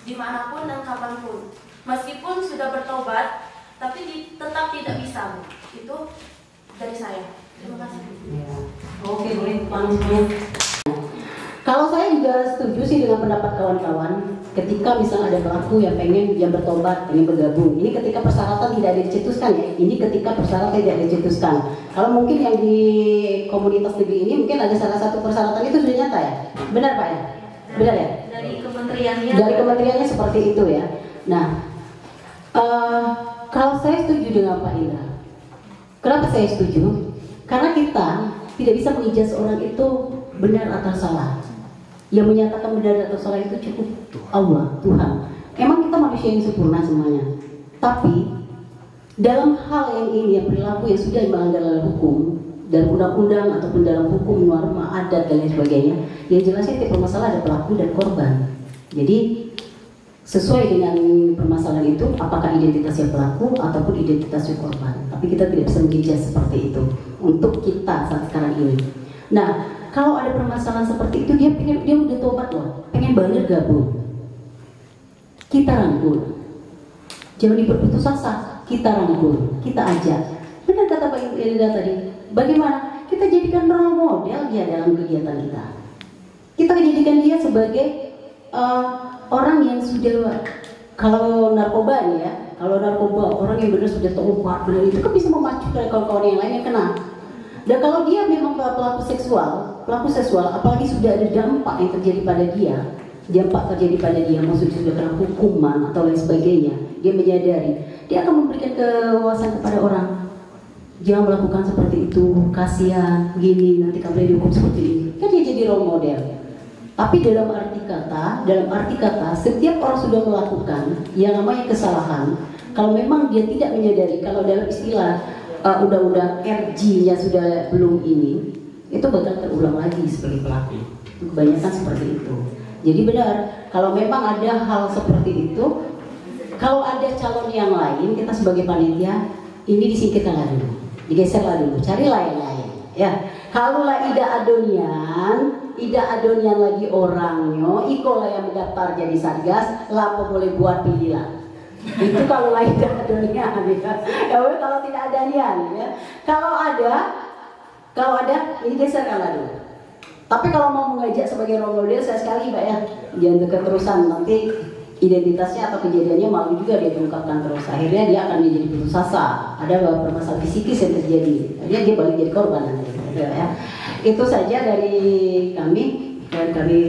dimanapun dan kapanpun. Meskipun sudah bertobat, tapi tetap tidak bisa. Itu dari saya. Terima kasih. Ya. Oke, boleh panggil. Kalau saya juga setuju sih dengan pendapat kawan-kawan, ketika misalnya ada pelaku yang pengen bertobat, ingin bergabung, ini ketika persyaratan tidak ada dicetuskan ya, ini ketika persyaratan tidak ada dicetuskan. Kalau mungkin yang di komunitas negeri ini mungkin ada salah satu persyaratan itu sudah nyata ya, benar Pak ya? Benar ya? Dari kementeriannya. Dari kementeriannya seperti itu ya. Nah, kalau saya setuju dengan Pak Indra, kenapa saya setuju? Karena kita tidak bisa mengijaz orang itu benar atau salah. Yang menyatakan benar atau salah itu cukup Allah, Tuhan. Emang kita manusia yang sempurna semuanya. Tapi dalam hal yang ini, yang perilaku yang sudah melanggar hukum, dalam undang-undang ataupun dalam hukum, norma, adat dan lain sebagainya. Yang jelasnya tiap permasalahan ada pelaku dan korban. Jadi sesuai dengan permasalahan itu, apakah identitasnya pelaku ataupun identitasnya korban. Tapi kita tidak bisa menjejak seperti itu untuk kita saat sekarang ini. Nah, kalau ada permasalahan seperti itu, dia udah tobat loh, pengen banget gabung. Kita rangkul, jangan berputus asa. Kita rangkul, kita ajak. Benar kata Pak Ilda tadi. Bagaimana? Kita jadikan role model dia dalam kegiatan kita. Kita jadikan dia sebagai orang yang sudah, kalau narkoba nih ya, kalau narkoba orang yang benar sudah tobat, benar itu kan bisa memacu kawan-kawan yang lainnya kena. Dan kalau dia memang pelaku seksual, apalagi sudah ada dampak yang terjadi pada dia, maksudnya sudah kena hukuman atau lain sebagainya, dia menyadari, dia akan memberikan kewawasan kepada orang. Jangan melakukan seperti itu, kasihan, gini, nanti kamu dihukum seperti ini. Kan dia jadi role model. Tapi dalam arti kata, setiap orang sudah melakukan yang namanya kesalahan, kalau memang dia tidak menyadari, kalau dalam istilah undang-undang RG-nya sudah belum ini, itu bakal terulang lagi sebagai pelaku. Kebanyakan seperti itu. Jadi benar, kalau memang ada hal seperti itu, kalau ada calon yang lain, kita sebagai panitia, ini disingkirkanlah dulu, digeserlah dulu, carilah yang lain. Ya, kalau lah ida adonian lagi orangnya, ikolah yang mendaftar jadi satgas, lapo boleh buat pilihan. Itu kalau lah ida adonian, ya. Kalau tidak ada nian, ya. Kalau ada, ini geserkanlah dulu. Tapi kalau mau mengajak sebagai role model, saya sekali Mbak ya, jangan keterusan nanti identitasnya atau kejadiannya malu juga dia diungkapkan terus. Akhirnya dia akan menjadi putus asa. Ada permasalahan psikis yang terjadi. Akhirnya dia balik jadi korban nanti. Gitu ya. Itu saja dari kami. Dan kami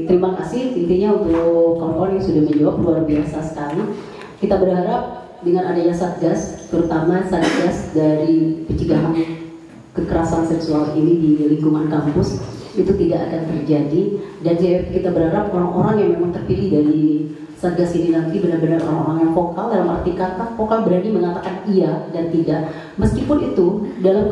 terima kasih intinya untuk kawan-kawan yang sudah menjawab, luar biasa sekali. Kita berharap dengan adanya satgas, terutama satgas dari pencegahan kekerasan seksual ini di lingkungan kampus, itu tidak akan terjadi. Dan kita berharap orang-orang yang memang terpilih dari satgas ini nanti benar-benar orang-orang yang vokal, dalam arti kata vokal, berani mengatakan iya dan tidak. Meskipun itu dalam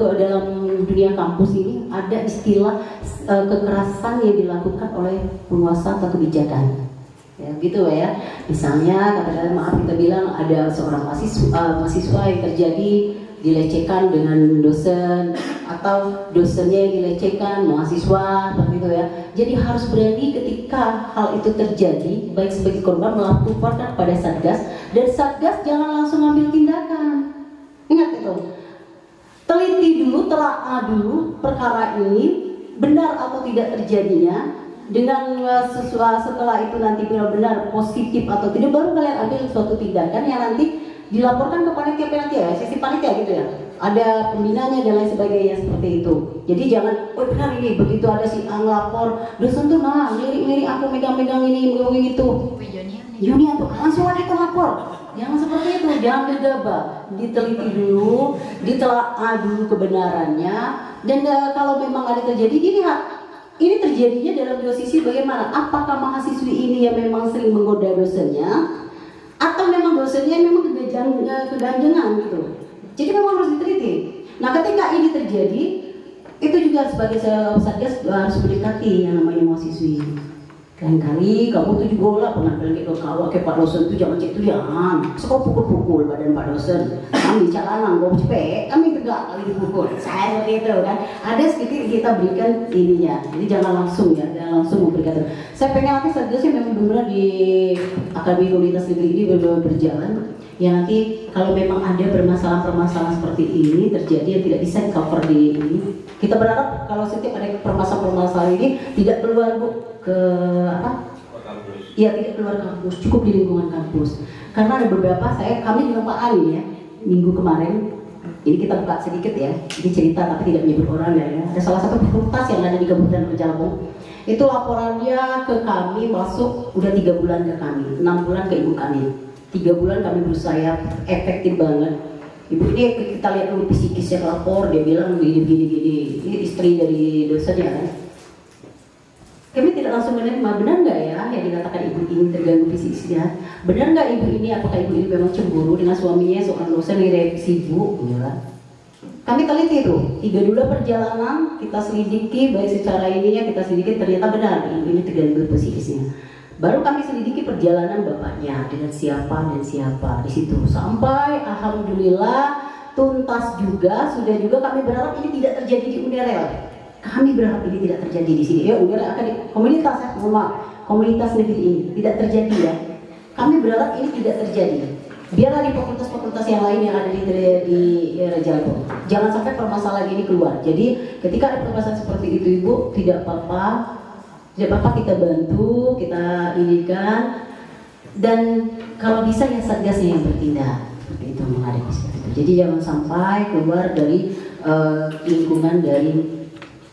dunia kampus ini ada istilah kekerasan yang dilakukan oleh penguasa atau kebijakan. Ya, gitu ya. Misalnya katakanlah maaf kita bilang ada seorang mahasiswa yang terjadi dilecehkan dengan dosen, atau dosennya yang dilecehkan mahasiswa, seperti itu ya. Jadi harus berani ketika hal itu terjadi, baik sebagai korban melaporkan pada satgas, dan satgas jangan langsung ambil tindakan. Ingat itu, teliti dulu, telaah dulu perkara ini benar atau tidak terjadinya. Dengan setelah itu nanti benar-benar positif atau tidak, baru kalian ambil suatu tindakan yang nanti dilaporkan ke panitia ya, sisi panitia gitu ya. Ada pembinanya dan lain sebagainya seperti itu. Jadi jangan, oh benar ini, begitu ada si ngelapor, dosen tuh nah, lirik aku megang-megang ini, megang itu. Yuni tuh langsung ada itu lapor. Jangan seperti itu, jangan gegabah. Diteliti dulu, ditelaah dulu kebenarannya. Dan kalau memang ada terjadi, dilihat. Ini terjadinya dalam dua sisi bagaimana? Apakah mahasiswi ini yang memang sering menggoda dosennya, atau memang dosennya memang keganjengan gitu. Jadi memang harus diteliti. Nah ketika ini terjadi, itu juga sebagai satgas harus mendekati yang namanya mahasiswi. Lain-kali kamu tuh juga lah pernah bilang ke Pak dosen tuh jangan cek tuh jangan. Suka pukul-pukul badan Pak dosen. Kami calanan gue cepet, kami tegak kali dipukul. Saya seperti itu kan. Ada sedikit kita berikan ininya. Jadi jangan langsung ya, jangan langsung memberikan. Saya pengen nanti satgasnya memang benar-benar di Akademi Komunitas Negeri ini benar-benar berjalan. Ya nanti kalau memang ada permasalahan-permasalahan seperti ini terjadi yang tidak bisa di cover di ini, kita berharap kalau setiap ada permasalahan-permasalahan ini tidak keluar ke apa? Iya, tidak keluar kampus, cukup di lingkungan kampus. Karena ada beberapa kami dengan Pak Ali ya, minggu kemarin, ini kita buka sedikit ya, ini cerita tapi tidak menyebut orang ya. Ada salah satu fakultas yang ada di Kabupaten Pejalabong, itu laporannya ke kami masuk udah 3 bulan ke kami, 6 bulan ke ibu kami. 3 bulan kami berusaha efektif banget. Ibu ini kita lihat dulu psikisnya lapor, dia bilang gini. Ini istri dari dosen ya kan. Kami tidak langsung menerima, benar nggak ya yang dikatakan ibu ini terganggu psikisnya? Benar nggak ibu ini, apakah ibu ini memang cemburu dengan suaminya seorang dosen yang sibuk? Ya. kami teliti tuh 3 bulan perjalanan, kita selidiki baik secara ininya, kita selidiki ternyata benar ini terganggu psikisnya. Baru kami selidiki perjalanan bapaknya dengan siapa dan siapa di situ, sampai alhamdulillah tuntas juga, sudah juga kami berharap ini tidak terjadi di Unerel. Kami berharap ini tidak terjadi di sini. Ya Unerel akan di komunitas, komunitas negeri ini tidak terjadi ya. Kami berharap ini tidak terjadi. Biarlah di fakultas-fakultas yang lain yang ada di Raja Lebong. Jangan sampai permasalahan ini keluar. Jadi ketika ada permasalahan seperti itu Ibu, tidak apa-apa, kita bantu, kita inikan, dan kalau bisa ya satgasnya yang bertindak seperti itu, menghadapi seperti itu. Jadi jangan sampai keluar dari lingkungan dari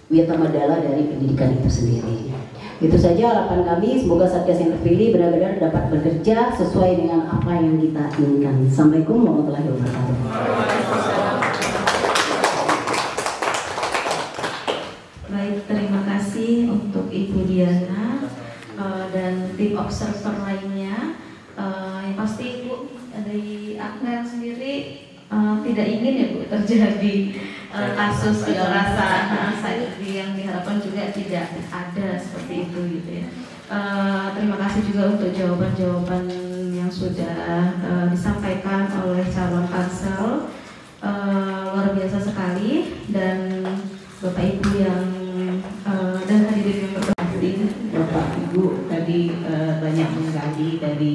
Wiyatamadala dari pendidikan itu sendiri. Itu saja harapan kami, semoga Satgas yang terpilih benar-benar dapat bekerja sesuai dengan apa yang kita inginkan. Assalamualaikum warahmatullahi wabarakatuh. Baik, terima kasih untuk Ibu Diana dan tim observer lainnya. Yang pasti Ibu dari Akmel sendiri tidak ingin ya Bu terjadi kasus kekerasan yang diharapkan juga tidak ada seperti itu gitu ya. Terima kasih juga untuk jawaban-jawaban yang sudah disampaikan oleh calon pansel, luar biasa sekali, dan Bapak Ibu yang dan hadirin yang berbahagia. Bapak Ibu tadi banyak menggali dari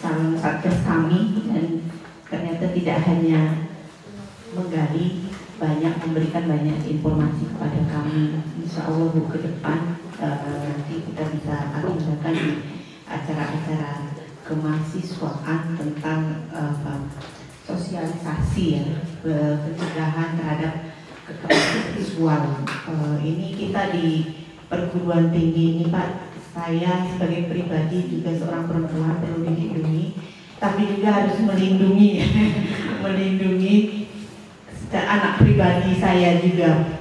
calon satgas kami, dan ternyata tidak hanya menggali, banyak memberikan banyak informasi kepada kami. Insya Allah Bu, ke depan nanti kita bisa agendakan di acara-acara kemahasiswaan tentang sosialisasi ya, pencegahan terhadap kekerasan seksual. Ini kita di perguruan tinggi ini Pak, saya sebagai pribadi juga seorang perempuan perlu dilindungi, tapi juga harus melindungi melindungi anak pribadi saya juga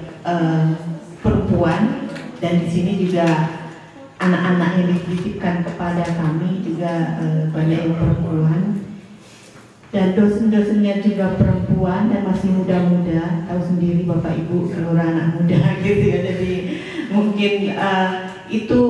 perempuan, dan di sini juga anak-anak yang dititipkan kepada kami juga banyak yang perempuan, dan dosen-dosennya juga perempuan dan masih muda-muda. Tahu sendiri Bapak Ibu seluruh anak muda gitu ya, jadi mungkin itu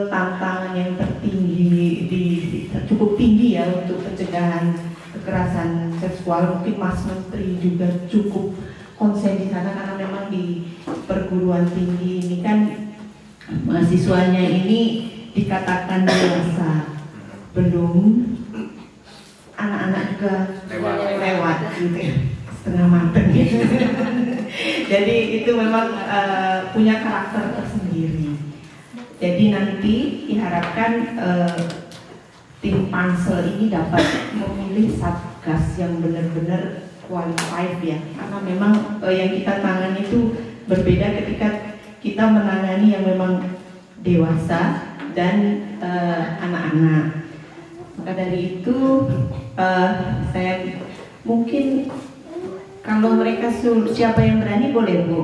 tantangan yang tertinggi, cukup tinggi ya untuk pencegahan kekerasan seksual. Mungkin Mas Menteri juga cukup konsen di sana karena memang di perguruan tinggi ini kan mahasiswanya ini dikatakan dewasa, belum, anak-anak juga lewat gitu ya, setengah mateng gitu. Jadi itu memang punya karakter tersendiri. Jadi nanti diharapkan tim pansel ini dapat memilih satgas yang benar-benar qualified ya, karena memang yang kita tangani itu berbeda ketika kita menangani yang memang dewasa dan anak-anak. Maka dari itu saya mungkin kalau mereka siapa yang berani boleh Bu.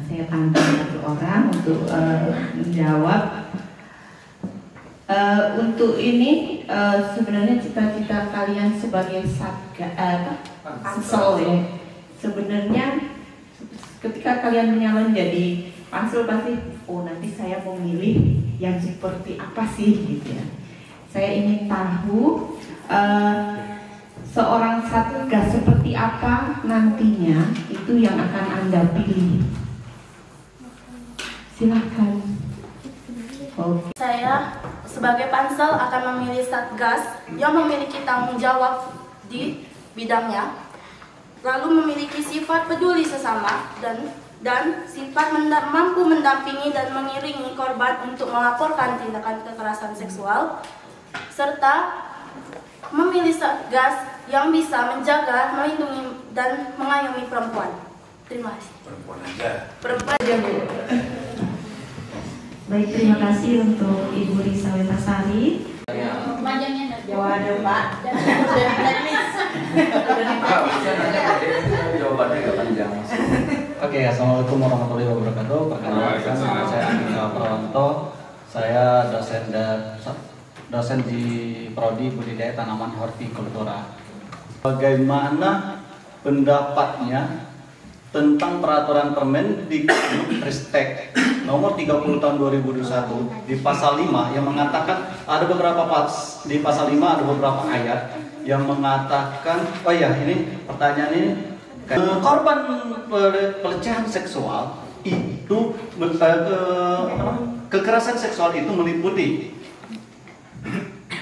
Saya tantang satu orang untuk menjawab. Untuk ini sebenarnya cita-cita kalian sebagai pansel ya, sebenarnya ketika kalian menyalon jadi pansel pasti nanti saya mau milih yang seperti apa sih gitu ya. Saya ingin tahu seorang satgas seperti apa nantinya itu yang akan Anda pilih. Silahkan. Okay. Saya sebagai pansel akan memilih satgas yang memiliki tanggung jawab di bidangnya, lalu memiliki sifat peduli sesama dan sifat mampu mendampingi dan mengiringi korban untuk melaporkan tindakan kekerasan seksual, serta memilih satgas yang bisa menjaga, melindungi, dan mengayomi perempuan. Terima kasih. Perempuan aja. Perempuan aja Bu. Baik, terima kasih untuk Ibu Risa Wentasari. Jawaban Pak. Jawabannya gak panjang. Oke, assalamualaikum warahmatullahi wabarakatuh. Perkenalkan, saya Andika Prawanto. Saya dosen di Prodi Budidaya Tanaman Hortikultura. Bagaimana pendapatnya tentang peraturan Permendikbudristek nomor 30 tahun 2021 di pasal 5 yang mengatakan ada beberapa di pasal 5 ada beberapa ayat yang mengatakan, oh ya ini pertanyaan ini, korban pelecehan seksual itu kekerasan seksual itu meliputi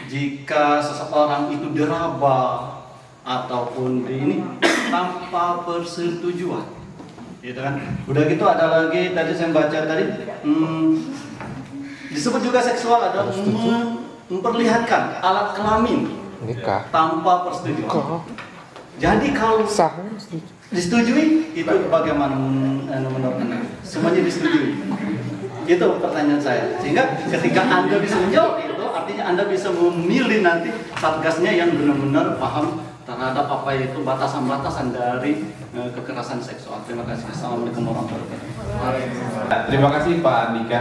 jika seseorang itu diraba ataupun ini tanpa persetujuan, gitu kan? Udah gitu ada lagi tadi saya baca tadi disebut juga seksual ada memperlihatkan alat kelamin tanpa persetujuan. Jadi kalau disetujui itu bagaimana menurut Anda? Semuanya disetujui. Itu pertanyaan saya. Sehingga ketika Anda bisa menjawab itu, artinya Anda bisa memilih nanti satgasnya yang benar-benar paham terhadap apa itu batasan-batasan dari kekerasan seksual. Terima kasih. Assalamualaikum warahmatullahi wabarakatuh. Terima kasih Pak Andika.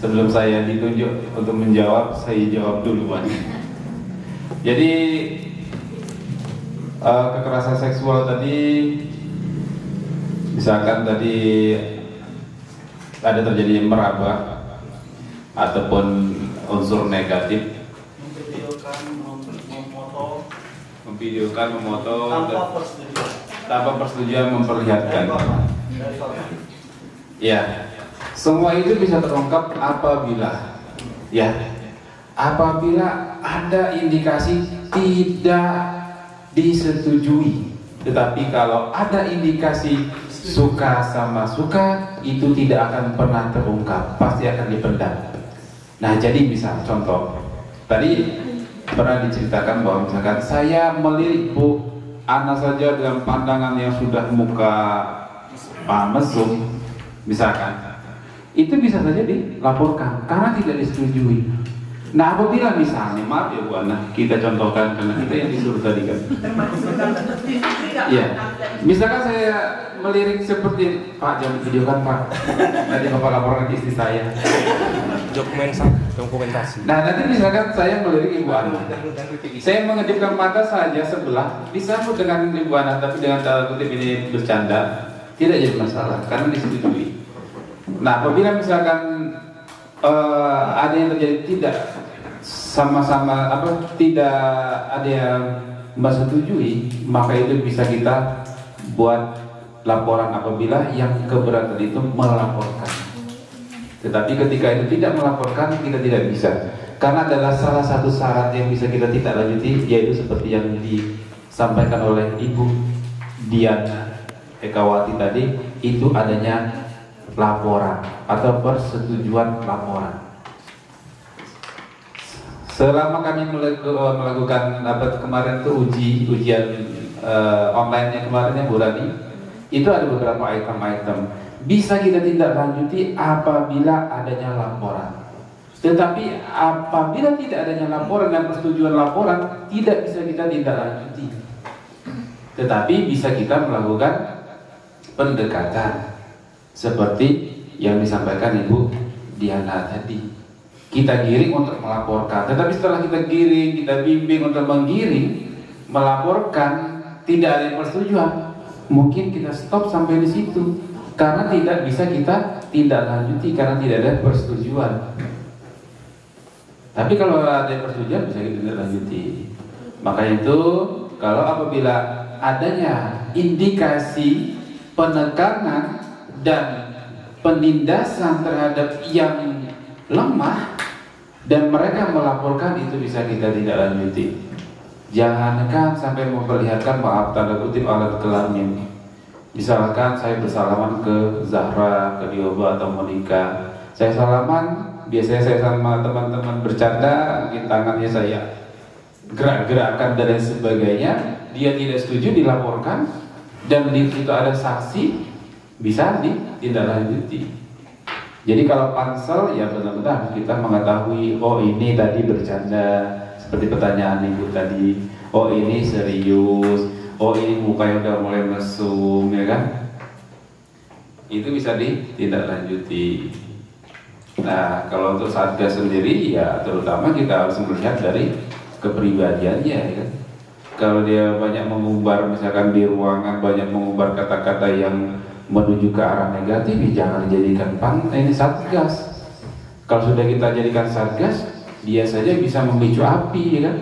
Sebelum saya ditunjuk untuk menjawab, saya jawab duluan. Jadi kekerasan seksual tadi, misalkan tadi ada terjadi meraba ataupun unsur negatif, memvideokan, memoto tanpa persetujuan memperlihatkan. Ya, semua itu bisa terungkap apabila ada indikasi tidak disetujui. Tetapi kalau ada indikasi suka sama suka, itu tidak akan pernah terungkap, pasti akan dipendam. Nah, jadi misal contoh tadi pernah diceritakan bahwa misalkan saya melirik Bu Ana saja dengan pandangan yang sudah muka mesum, misalkan, itu bisa saja dilaporkan karena tidak disetujui. Nah, apabila misalnya, maaf ya Bu Ana, kita contohkan karena kita yang disuruh tadi kan. Iya, misalkan saya melirik seperti Pak, jangan videokan Pak, nanti Bapak laporan ke istri saya. Dokumentasi. Nah, nanti misalkan saya melirik Ibu Ana, saya mengedipkan mata saja sebelah, disambut dengan Ibu Ana, tapi dengan tanda kutip ini bercanda, tidak jadi masalah karena disetujui. Nah, apabila misalkan ada yang terjadi tidak sama-sama tidak ada yang menyetujui, maka itu bisa kita buat laporan apabila yang keberatan itu melaporkan. Tetapi ketika itu tidak melaporkan, kita tidak bisa, karena adalah salah satu syarat yang bisa kita tidak lanjuti, yaitu seperti yang disampaikan oleh Ibu Diana Ekawati tadi, itu adanya laporan atau persetujuan laporan. Selama kami melakukan kemarin itu ujian online-nya kemarin yang Bu Rani, itu ada beberapa item-item bisa kita tindak lanjuti apabila adanya laporan. Tetapi apabila tidak adanya laporan dan persetujuan laporan, tidak bisa kita tindak lanjuti. Tetapi bisa kita melakukan pendekatan seperti yang disampaikan Ibu Diana tadi. Kita giring untuk melaporkan, tetapi setelah kita giring, kita bimbing untuk menggiring, melaporkan, tidak ada yang persetujuan, mungkin kita stop sampai di situ, karena tidak bisa kita tindak lanjuti karena tidak ada persetujuan. Tapi kalau ada persetujuan bisa kita tindak lanjuti. Maka itu kalau apabila adanya indikasi penekanan dan penindasan terhadap yang lemah dan mereka melaporkan, itu bisa kita tidak lanjuti. Jangankan sampai memperlihatkan, maaf tanda kutip, alat kelamin. Misalkan saya bersalaman ke Zahra, ke Dioba atau Monika, saya salaman, biasanya saya sama teman-teman bercanda, mungkin tangannya saya gerak-gerakan dan lain sebagainya, dia tidak setuju, dilaporkan, dan di situ ada saksi, bisa ditindaklanjuti. Jadi kalau pansel, ya benar-benar harus kita mengetahui, oh ini tadi bercanda, seperti pertanyaan Ibu tadi, oh ini serius, oh ini mukanya udah mulai mesum, ya kan? Itu bisa ditindaklanjuti. Nah, kalau untuk Satgas sendiri, ya terutama kita harus melihat dari kepribadiannya, ya kan? kalau dia banyak mengumbar, misalkan di ruangan banyak mengumbar kata-kata yang menuju ke arah negatif, ya jangan dijadikan ini satgas. Kalau sudah kita jadikan satgas, dia saja bisa memicu api, ya kan?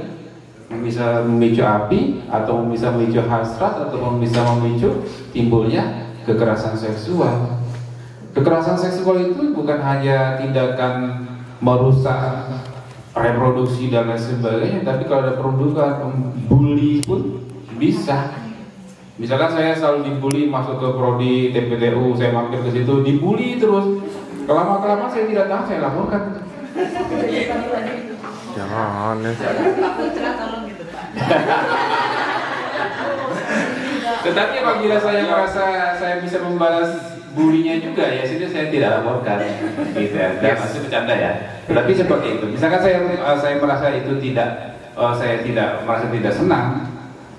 Bisa memicu api, atau bisa memicu hasrat, atau bisa memicu timbulnya kekerasan seksual. Kekerasan seksual itu bukan hanya tindakan merusak reproduksi dan lain sebagainya, tapi kalau ada perundungan, bully pun bisa. Misalkan saya selalu dibully masuk ke prodi TPTU, saya mampir ke situ, dibully terus. Kelama-kelama saya tidak tahu, saya laporkan. Jangan. Pak Putra tolong gitu Pak. Tetapi apabila saya merasa saya bisa membalas bulinya juga, ya situ saya tidak laporkan, gitu ya. Dan masih bercanda ya. Tetapi seperti itu. Misalkan saya merasa itu saya tidak merasa tidak senang,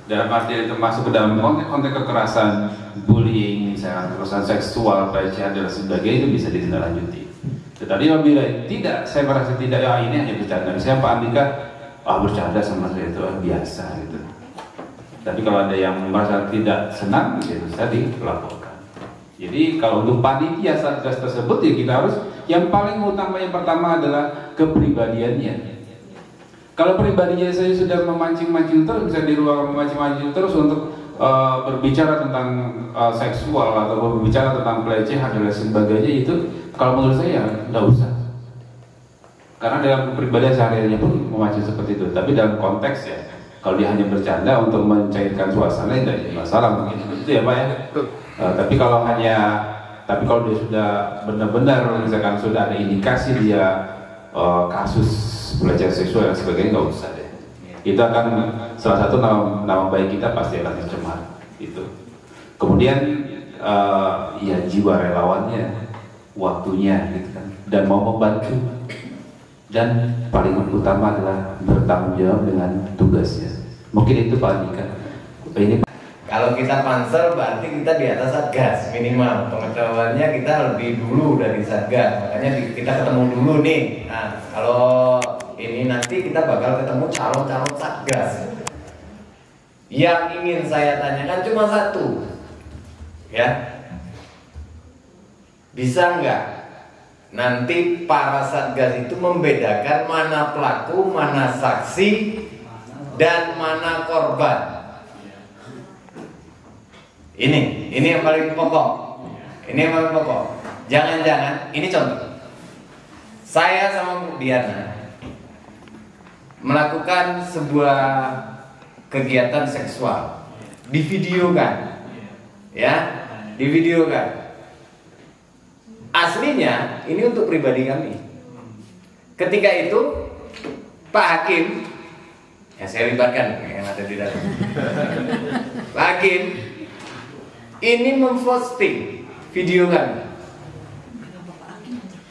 dalam arti itu masuk ke dalam konteks kekerasan, bullying, misalnya kekerasan seksual, pelecehan dan sebagainya, itu bisa ditindaklanjuti. Tetapi apabila tidak, saya merasa tidak, ya ini hanya bercanda. Misalnya Pak Andika, bercanda sama saya itu biasa gitu. Tapi kalau ada yang merasa tidak senang, ya bisa dilaporkan. Jadi kalau untuk panitia satgas tersebut, ya kita harus, yang paling utama yang pertama adalah kepribadiannya. Kalau pribadinya saya sudah memancing-mancing terus, bisa di ruangan memancing-mancing terus untuk berbicara tentang seksual atau berbicara tentang pelecehan dan lain sebagainya, itu kalau menurut saya tidak usah. Karena dalam kepribadian sehari-harinya pun memancing seperti itu. Tapi dalam konteks ya, kalau dia hanya bercanda untuk mencairkan suasana, tidak jadi masalah mungkin. Itu ya Pak ya. Tapi kalau dia sudah benar-benar, misalkan sudah ada indikasi dia kasus pelecehan seksual dan sebagainya, nggak usah deh. Itu akan salah satu nama baik kita pasti akan tercemar. Itu. Kemudian ya jiwa relawannya, waktunya, gitu kan, dan mau membantu. Dan paling utama adalah bertanggung jawab dengan tugasnya. Mungkin itu Pak Andika. Ini kalau kita pansel berarti kita di atas satgas minimal, pengetahuannya kita lebih dulu dari satgas, makanya kita ketemu dulu nih. Nah kalau ini nanti kita bakal ketemu calon-calon satgas. Yang ingin saya tanyakan cuma satu, ya, bisa nggak nanti para satgas itu membedakan mana pelaku, mana saksi, dan mana korban? Ini yang paling pokok. Ini yang paling pokok. Jangan-jangan, ini contoh. Saya sama Bu Diana melakukan sebuah kegiatan seksual, divideokan, ya, divideokan. Aslinya ini untuk pribadi kami. Ketika itu Pak Hakim, ya saya libatkan yang ada di dalam. Pak Hakim ini memposting video kami,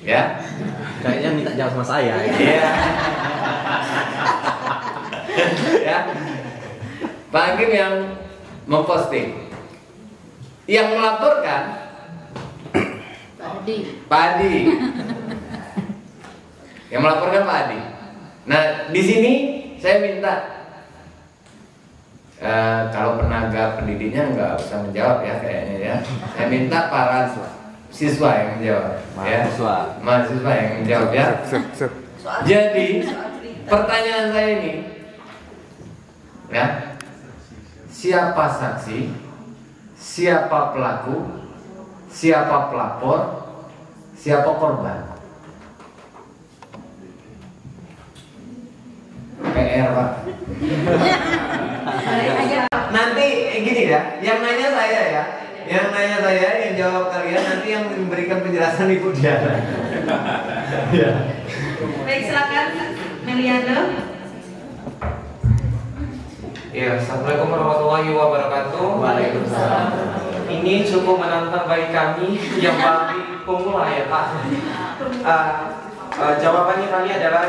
ya. Kayaknya minta jawab sama saya. Iya. Ya. Pak Hakim yang memposting, yang melaporkan Pak Adi. Yang melaporkan Pak Adi. Nah, di sini saya minta kalau tenaga pendidiknya nggak usah menjawab ya kayaknya ya. Saya minta para siswa yang menjawab, mahasiswa yang menjawab ya. Jadi pertanyaan saya ini, ya, siapa saksi, siapa pelaku, siapa pelapor, siapa korban? PR Pak. Nanti gini ya, yang nanya saya ya, yang jawab kalian, nanti yang memberikan penjelasan Ibu Diana. Ya. Baik, silakan Meliana. Ya, Assalamualaikum warahmatullahi wabarakatuh. Waalaikumsalam. Ini cukup menantang bagi kami yang baru pemula ya Pak. Jawabannya kami adalah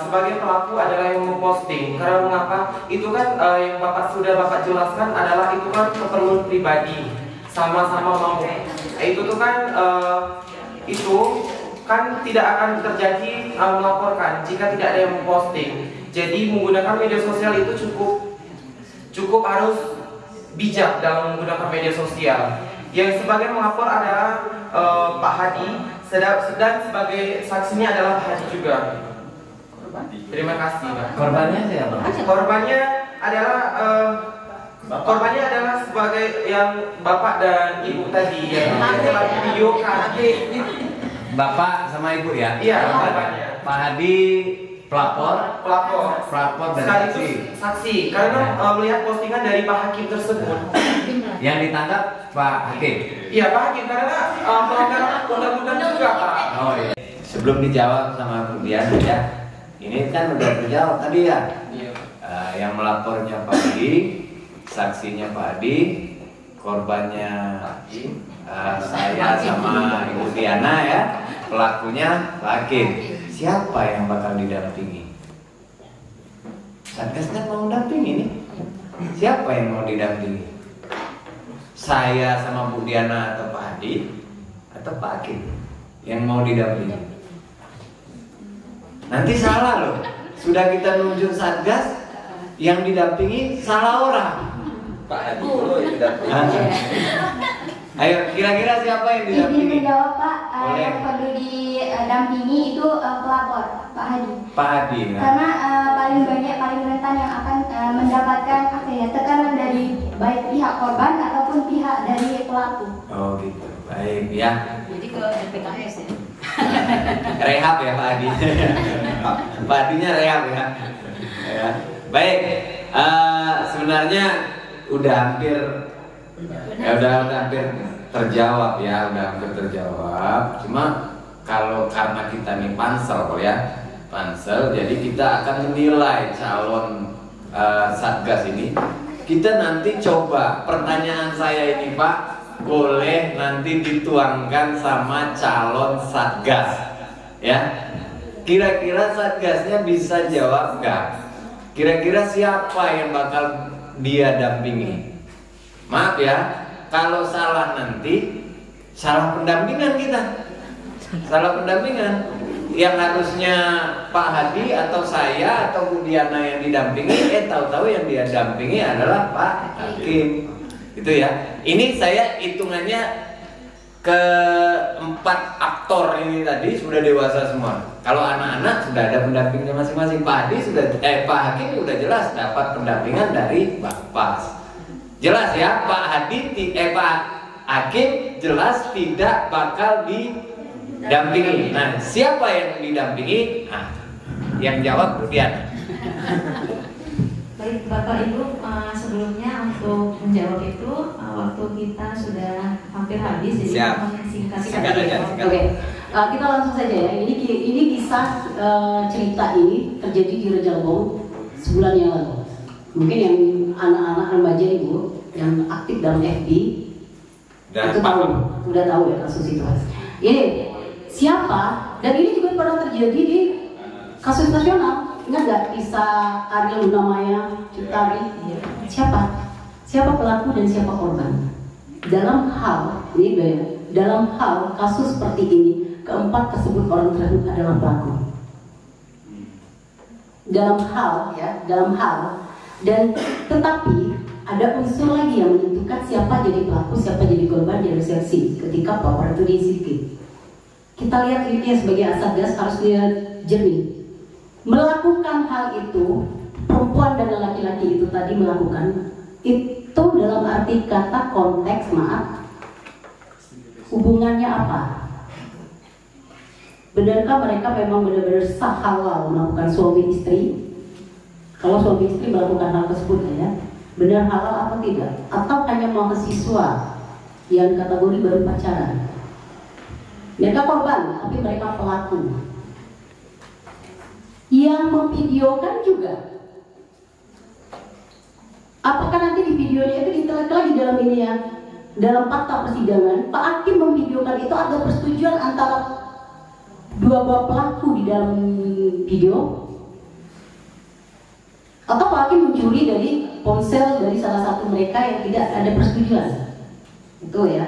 sebagai pelaku adalah yang memposting. Karena mengapa? Itu kan yang sudah Bapak jelaskan adalah itu kan keperluan pribadi, sama-sama mau. Itu tuh kan itu kan tidak akan terjadi melaporkan jika tidak ada yang memposting. Jadi menggunakan media sosial itu cukup cukup harus bijak dalam menggunakan media sosial. Yang sebagian melapor adalah Pak Hadi, sedang sebagai saksinya adalah Pak Hadi juga. Terima kasih, Pak. Korbannya siapa? Korbannya adalah sebagai yang Bapak dan Ibu tadi yang telah videokan. Bapak sama Ibu ya? Iya, korbannya. Pak Hadi pelapor dan saksi karena melihat postingan dari Pak Hakim tersebut. Yang ditangkap Pak Hakim. Iya, Pak Hakim karena melanggar undang-undang juga, Pak. Oh iya. Sebelum dijawab sama Bu Dian ya, ini kan udah terjawab tadi ya. Yang melapornya Pak Hadi, saksinya Pak Hadi, korbannya saya sama Ibu Diana ya, pelakunya Pak Hakim. Siapa yang bakal didampingi? Satgas kan mau dampingi nih. Siapa yang mau didampingi? Saya sama Bu Diana atau Pak Hadi atau Pak Hakim yang mau didampingi? Nanti salah loh. Sudah kita nunjuk Satgas, yang didampingi salah orang. Pak Hadi dulu yang didampingi. Ayo, kira-kira siapa yang didampingi? Izin menjawab Pak, yang perlu didampingi itu pelapor Pak Hadi. Pak Hadi. Karena paling rentan yang akan mendapatkan tekanan dari baik pihak korban ataupun pihak dari pelaku. Oh gitu, baik ya. Jadi ke DPKS ya. Rehab ya Pak Hadi. Pak Hadinya rehab ya. Ya. Baik, sebenarnya udah hampir terjawab ya, udah hampir terjawab. Cuma karena kita nih pansel ya, jadi kita akan menilai calon Satgas ini. Kita nanti coba pertanyaan saya ini Pak, boleh nanti dituangkan sama calon Satgas ya. Kira-kira Satgasnya bisa jawab nggak? Kira-kira siapa yang bakal dia dampingi? Maaf ya, kalau salah nanti salah pendampingan kita. Salah pendampingan. Yang harusnya Pak Hadi atau saya atau Bu Diana yang didampingi, tahu-tahu yang dia dampingi adalah Pak Hakim. Itu ya. Ini saya hitungannya keempat aktor ini tadi sudah dewasa semua. Kalau anak-anak sudah ada pendampingnya masing-masing. Pak Hakim sudah jelas dapat pendampingan dari Bakpas. Jelas ya, Pak Hakim jelas tidak bakal didampingi. Nah, siapa yang didampingi? Nah, yang jawab Bu Diana. Baik Bapak Ibu, sebelumnya untuk menjawab itu waktu kita sudah hampir habis, jadi singkat saja. Oke, kita langsung saja ya. Ini kisah cerita ini terjadi di Rejabong sebulan yang lalu. Mungkin yang anak-anak remaja Ibu yang aktif dalam FB itu udah tahu ya kasus itu. Ini siapa? Dan ini juga pernah terjadi di kasus nasional. Ingat nggak kisah Ariel Lunamaya Ciptari? Siapa pelaku dan siapa korban? Dalam hal kasus seperti ini, keempat tersebut orang tersebut adalah pelaku. Dalam hal dan tetapi ada unsur lagi yang menentukan siapa jadi pelaku, siapa jadi korban dari saksi ketika pelapor itu diisikan. Kita lihat ini sebagai Satgas harus dia jernih. Melakukan hal itu, perempuan dan laki-laki itu tadi melakukan itu dalam arti kata konteks, hubungannya apa? Benarkah mereka memang benar-benar sah halal melakukan suami istri? Kalau suami istri melakukan hal tersebut ya, benar halal atau tidak? Atau hanya mahasiswa yang kategori baru pacaran? Mereka korban, tapi mereka pelaku. Yang memvideokan juga. Apakah nanti di videonya itu diteliti lagi dalam ini ya? Dalam fakta persidangan, Pak Hakim memvideokan itu ada persetujuan antara dua pelaku di dalam video? Atau Pak Hakim mencuri dari ponsel dari salah satu mereka yang tidak ada persetujuan? Itu ya.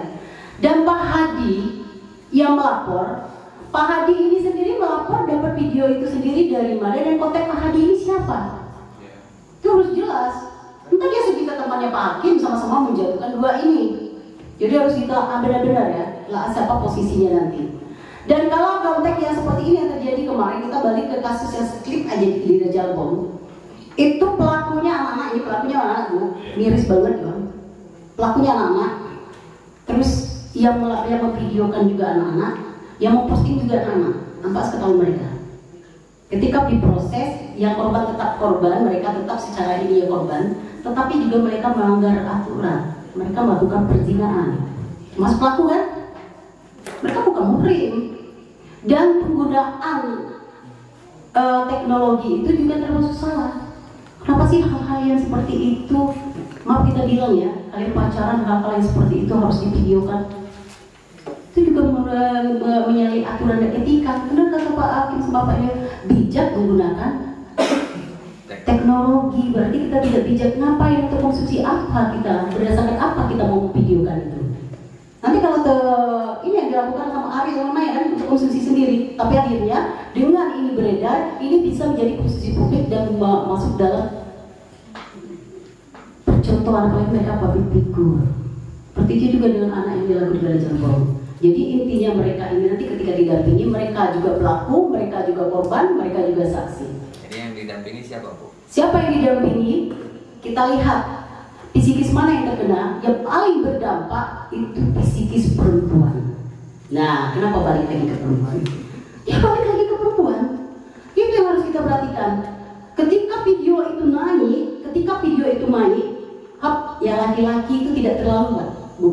Dan Pak Hadi yang melapor, Pak Hadi ini sendiri melapor dapat video itu sendiri dari mana dan kontak Pak Hadi ini siapa? Itu harus jelas. Entah dia namanya Pak Hakim sama-sama menjatuhkan dua ini. Jadi harus kita benar-benar ya, lah siapa posisinya nanti. Dan kalau konteks yang seperti ini yang terjadi kemarin, kita balik ke kasus yang seklip aja di Rejal Bom. Itu pelakunya anak-anak, ini pelakunya anak-anak Bu, miris banget Bang. Pelakunya anak-anak, terus yang memvideokan juga anak-anak, yang memposting juga anak-anak, tanpa seketahuan mereka. Ketika diproses, yang korban tetap korban, mereka tetap secara ini ya korban, tetapi juga mereka melanggar aturan, mereka melakukan perzinahan. Mas pelaku kan? Mereka bukan muhrim. Dan penggunaan teknologi itu juga termasuk salah. Kenapa sih hal-hal yang seperti itu? Maaf kita bilang ya, kalian pacaran hal-hal yang seperti itu harus divideokan. Itu juga menyalahi aturan dan etika. Benar kata Pak Hakim sebabnya bijak menggunakan teknologi. Berarti kita tidak bijak. Ngapain untuk konsumsi apa kita? Berdasarkan apa kita mau videokan itu? Nanti kalau ini yang dilakukan sama Ari sama Maya kan untuk konsumsi sendiri. Tapi akhirnya dengan ini beredar, ini bisa menjadi konsumsi publik dan masuk dalam percontohan apalagi mereka public figure. Seperti itu juga dengan anak yang dilakukan di Rejal Bom. Jadi intinya mereka ini nanti ketika didampingi, mereka juga pelaku, mereka juga korban, mereka juga saksi. Jadi yang didampingi siapa Bu? Siapa yang didampingi? Kita lihat psikis mana yang terkena. Yang paling berdampak itu psikis perempuan. Nah, kenapa balik lagi ke perempuan? Ya balik lagi ke perempuan. Itu yang harus kita perhatikan. Ketika video itu naik, ya laki-laki itu tidak terlalu, Bu.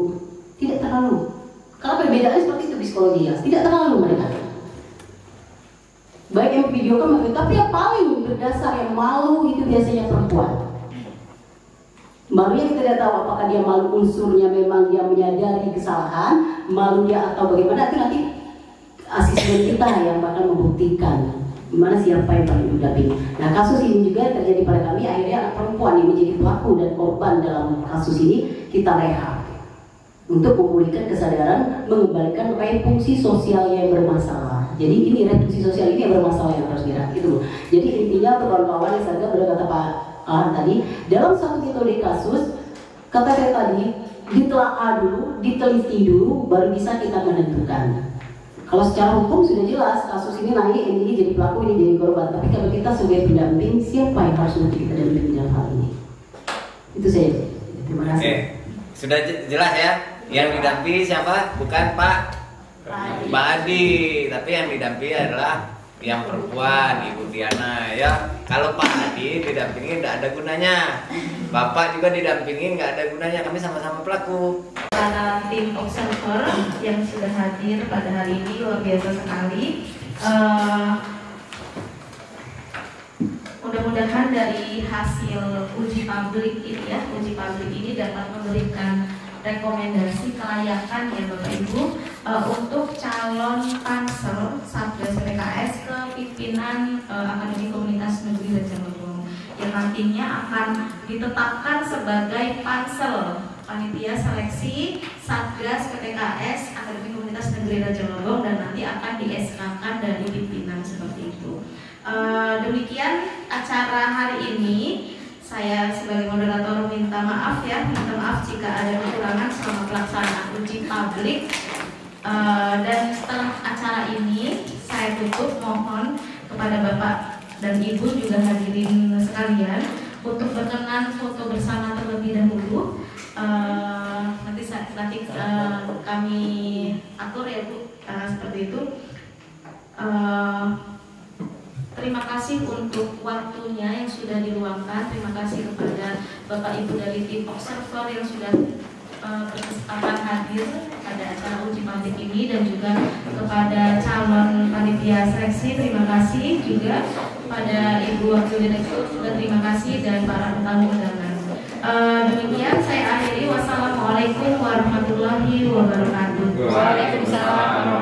Tidak terlalu. Karena perbedaannya seperti itu psikologi ya, tidak terlalu mereka. Baik yang videokan, tapi yang paling berdasar yang malu itu biasanya perempuan. Malunya kita tidak tahu apakah dia malu unsurnya memang dia menyadari kesalahan, malu dia atau bagaimana, itu nanti asisten kita yang bakal membuktikan gimana siapa yang paling mendampingi. Nah kasus ini juga terjadi pada kami, akhirnya anak perempuan yang menjadi pelaku dan korban dalam kasus ini kita rehab untuk memulihkan kesadaran, mengembalikan refungsi sosial yang bermasalah. Jadi ini refungsi sosial ini yang bermasalah yang harus direhab itu. Jadi intinya untuk kawan-kawan yang saya benar kata Pak tadi, dalam satu metode kasus, kata saya tadi, ditelaah dulu, diteliti dulu, baru bisa kita menentukan. Kalau secara hukum sudah jelas, kasus ini naik, ini jadi pelaku, ini jadi korban. Tapi kalau kita sebagai pendamping, siapa yang harus nanti kita dampingi dalam hal ini? Itu saja. Terima kasih. Oke, sudah jelas ya. Yang didampingi siapa? Bukan Pak Adi, tapi yang didampingi adalah yang perempuan, Ibu Diana ya. Kalau Pak Adi didampingi tidak ada gunanya, Bapak juga didampingi nggak ada gunanya, kami sama-sama pelaku. Para tim observer yang sudah hadir pada hari ini luar biasa sekali. Mudah-mudahan dari hasil uji publik ini dapat memberikan rekomendasi kelayakan ya Bapak Ibu untuk calon pansel Satgas PKS ke pimpinan Akademi Komunitas Negeri Rejal Lebong yang nantinya akan ditetapkan sebagai pansel panitia seleksi Satgas PKS Akademi Komunitas Negeri Rejal Lebong dan nanti akan di-SK-kan dari pimpinan seperti itu. Demikian acara hari ini. Saya sebagai moderator minta maaf jika ada kekurangan selama pelaksanaan uji publik. Dan setelah acara ini saya tutup, mohon kepada Bapak dan Ibu juga hadirin sekalian untuk berkenan foto bersama terlebih dahulu. Nanti kami atur ya Bu, seperti itu. Terima kasih untuk waktunya yang sudah diluangkan. Terima kasih kepada Bapak Ibu dari tim observer yang sudah berkesempatan hadir pada acara uji publik ini dan juga kepada calon panitia seleksi. Terima kasih juga kepada Ibu Wakil Direktur juga terima kasih dan para tamu undangan. Demikian saya akhiri. Wassalamualaikum warahmatullahi wabarakatuh. Waalaikumsalam.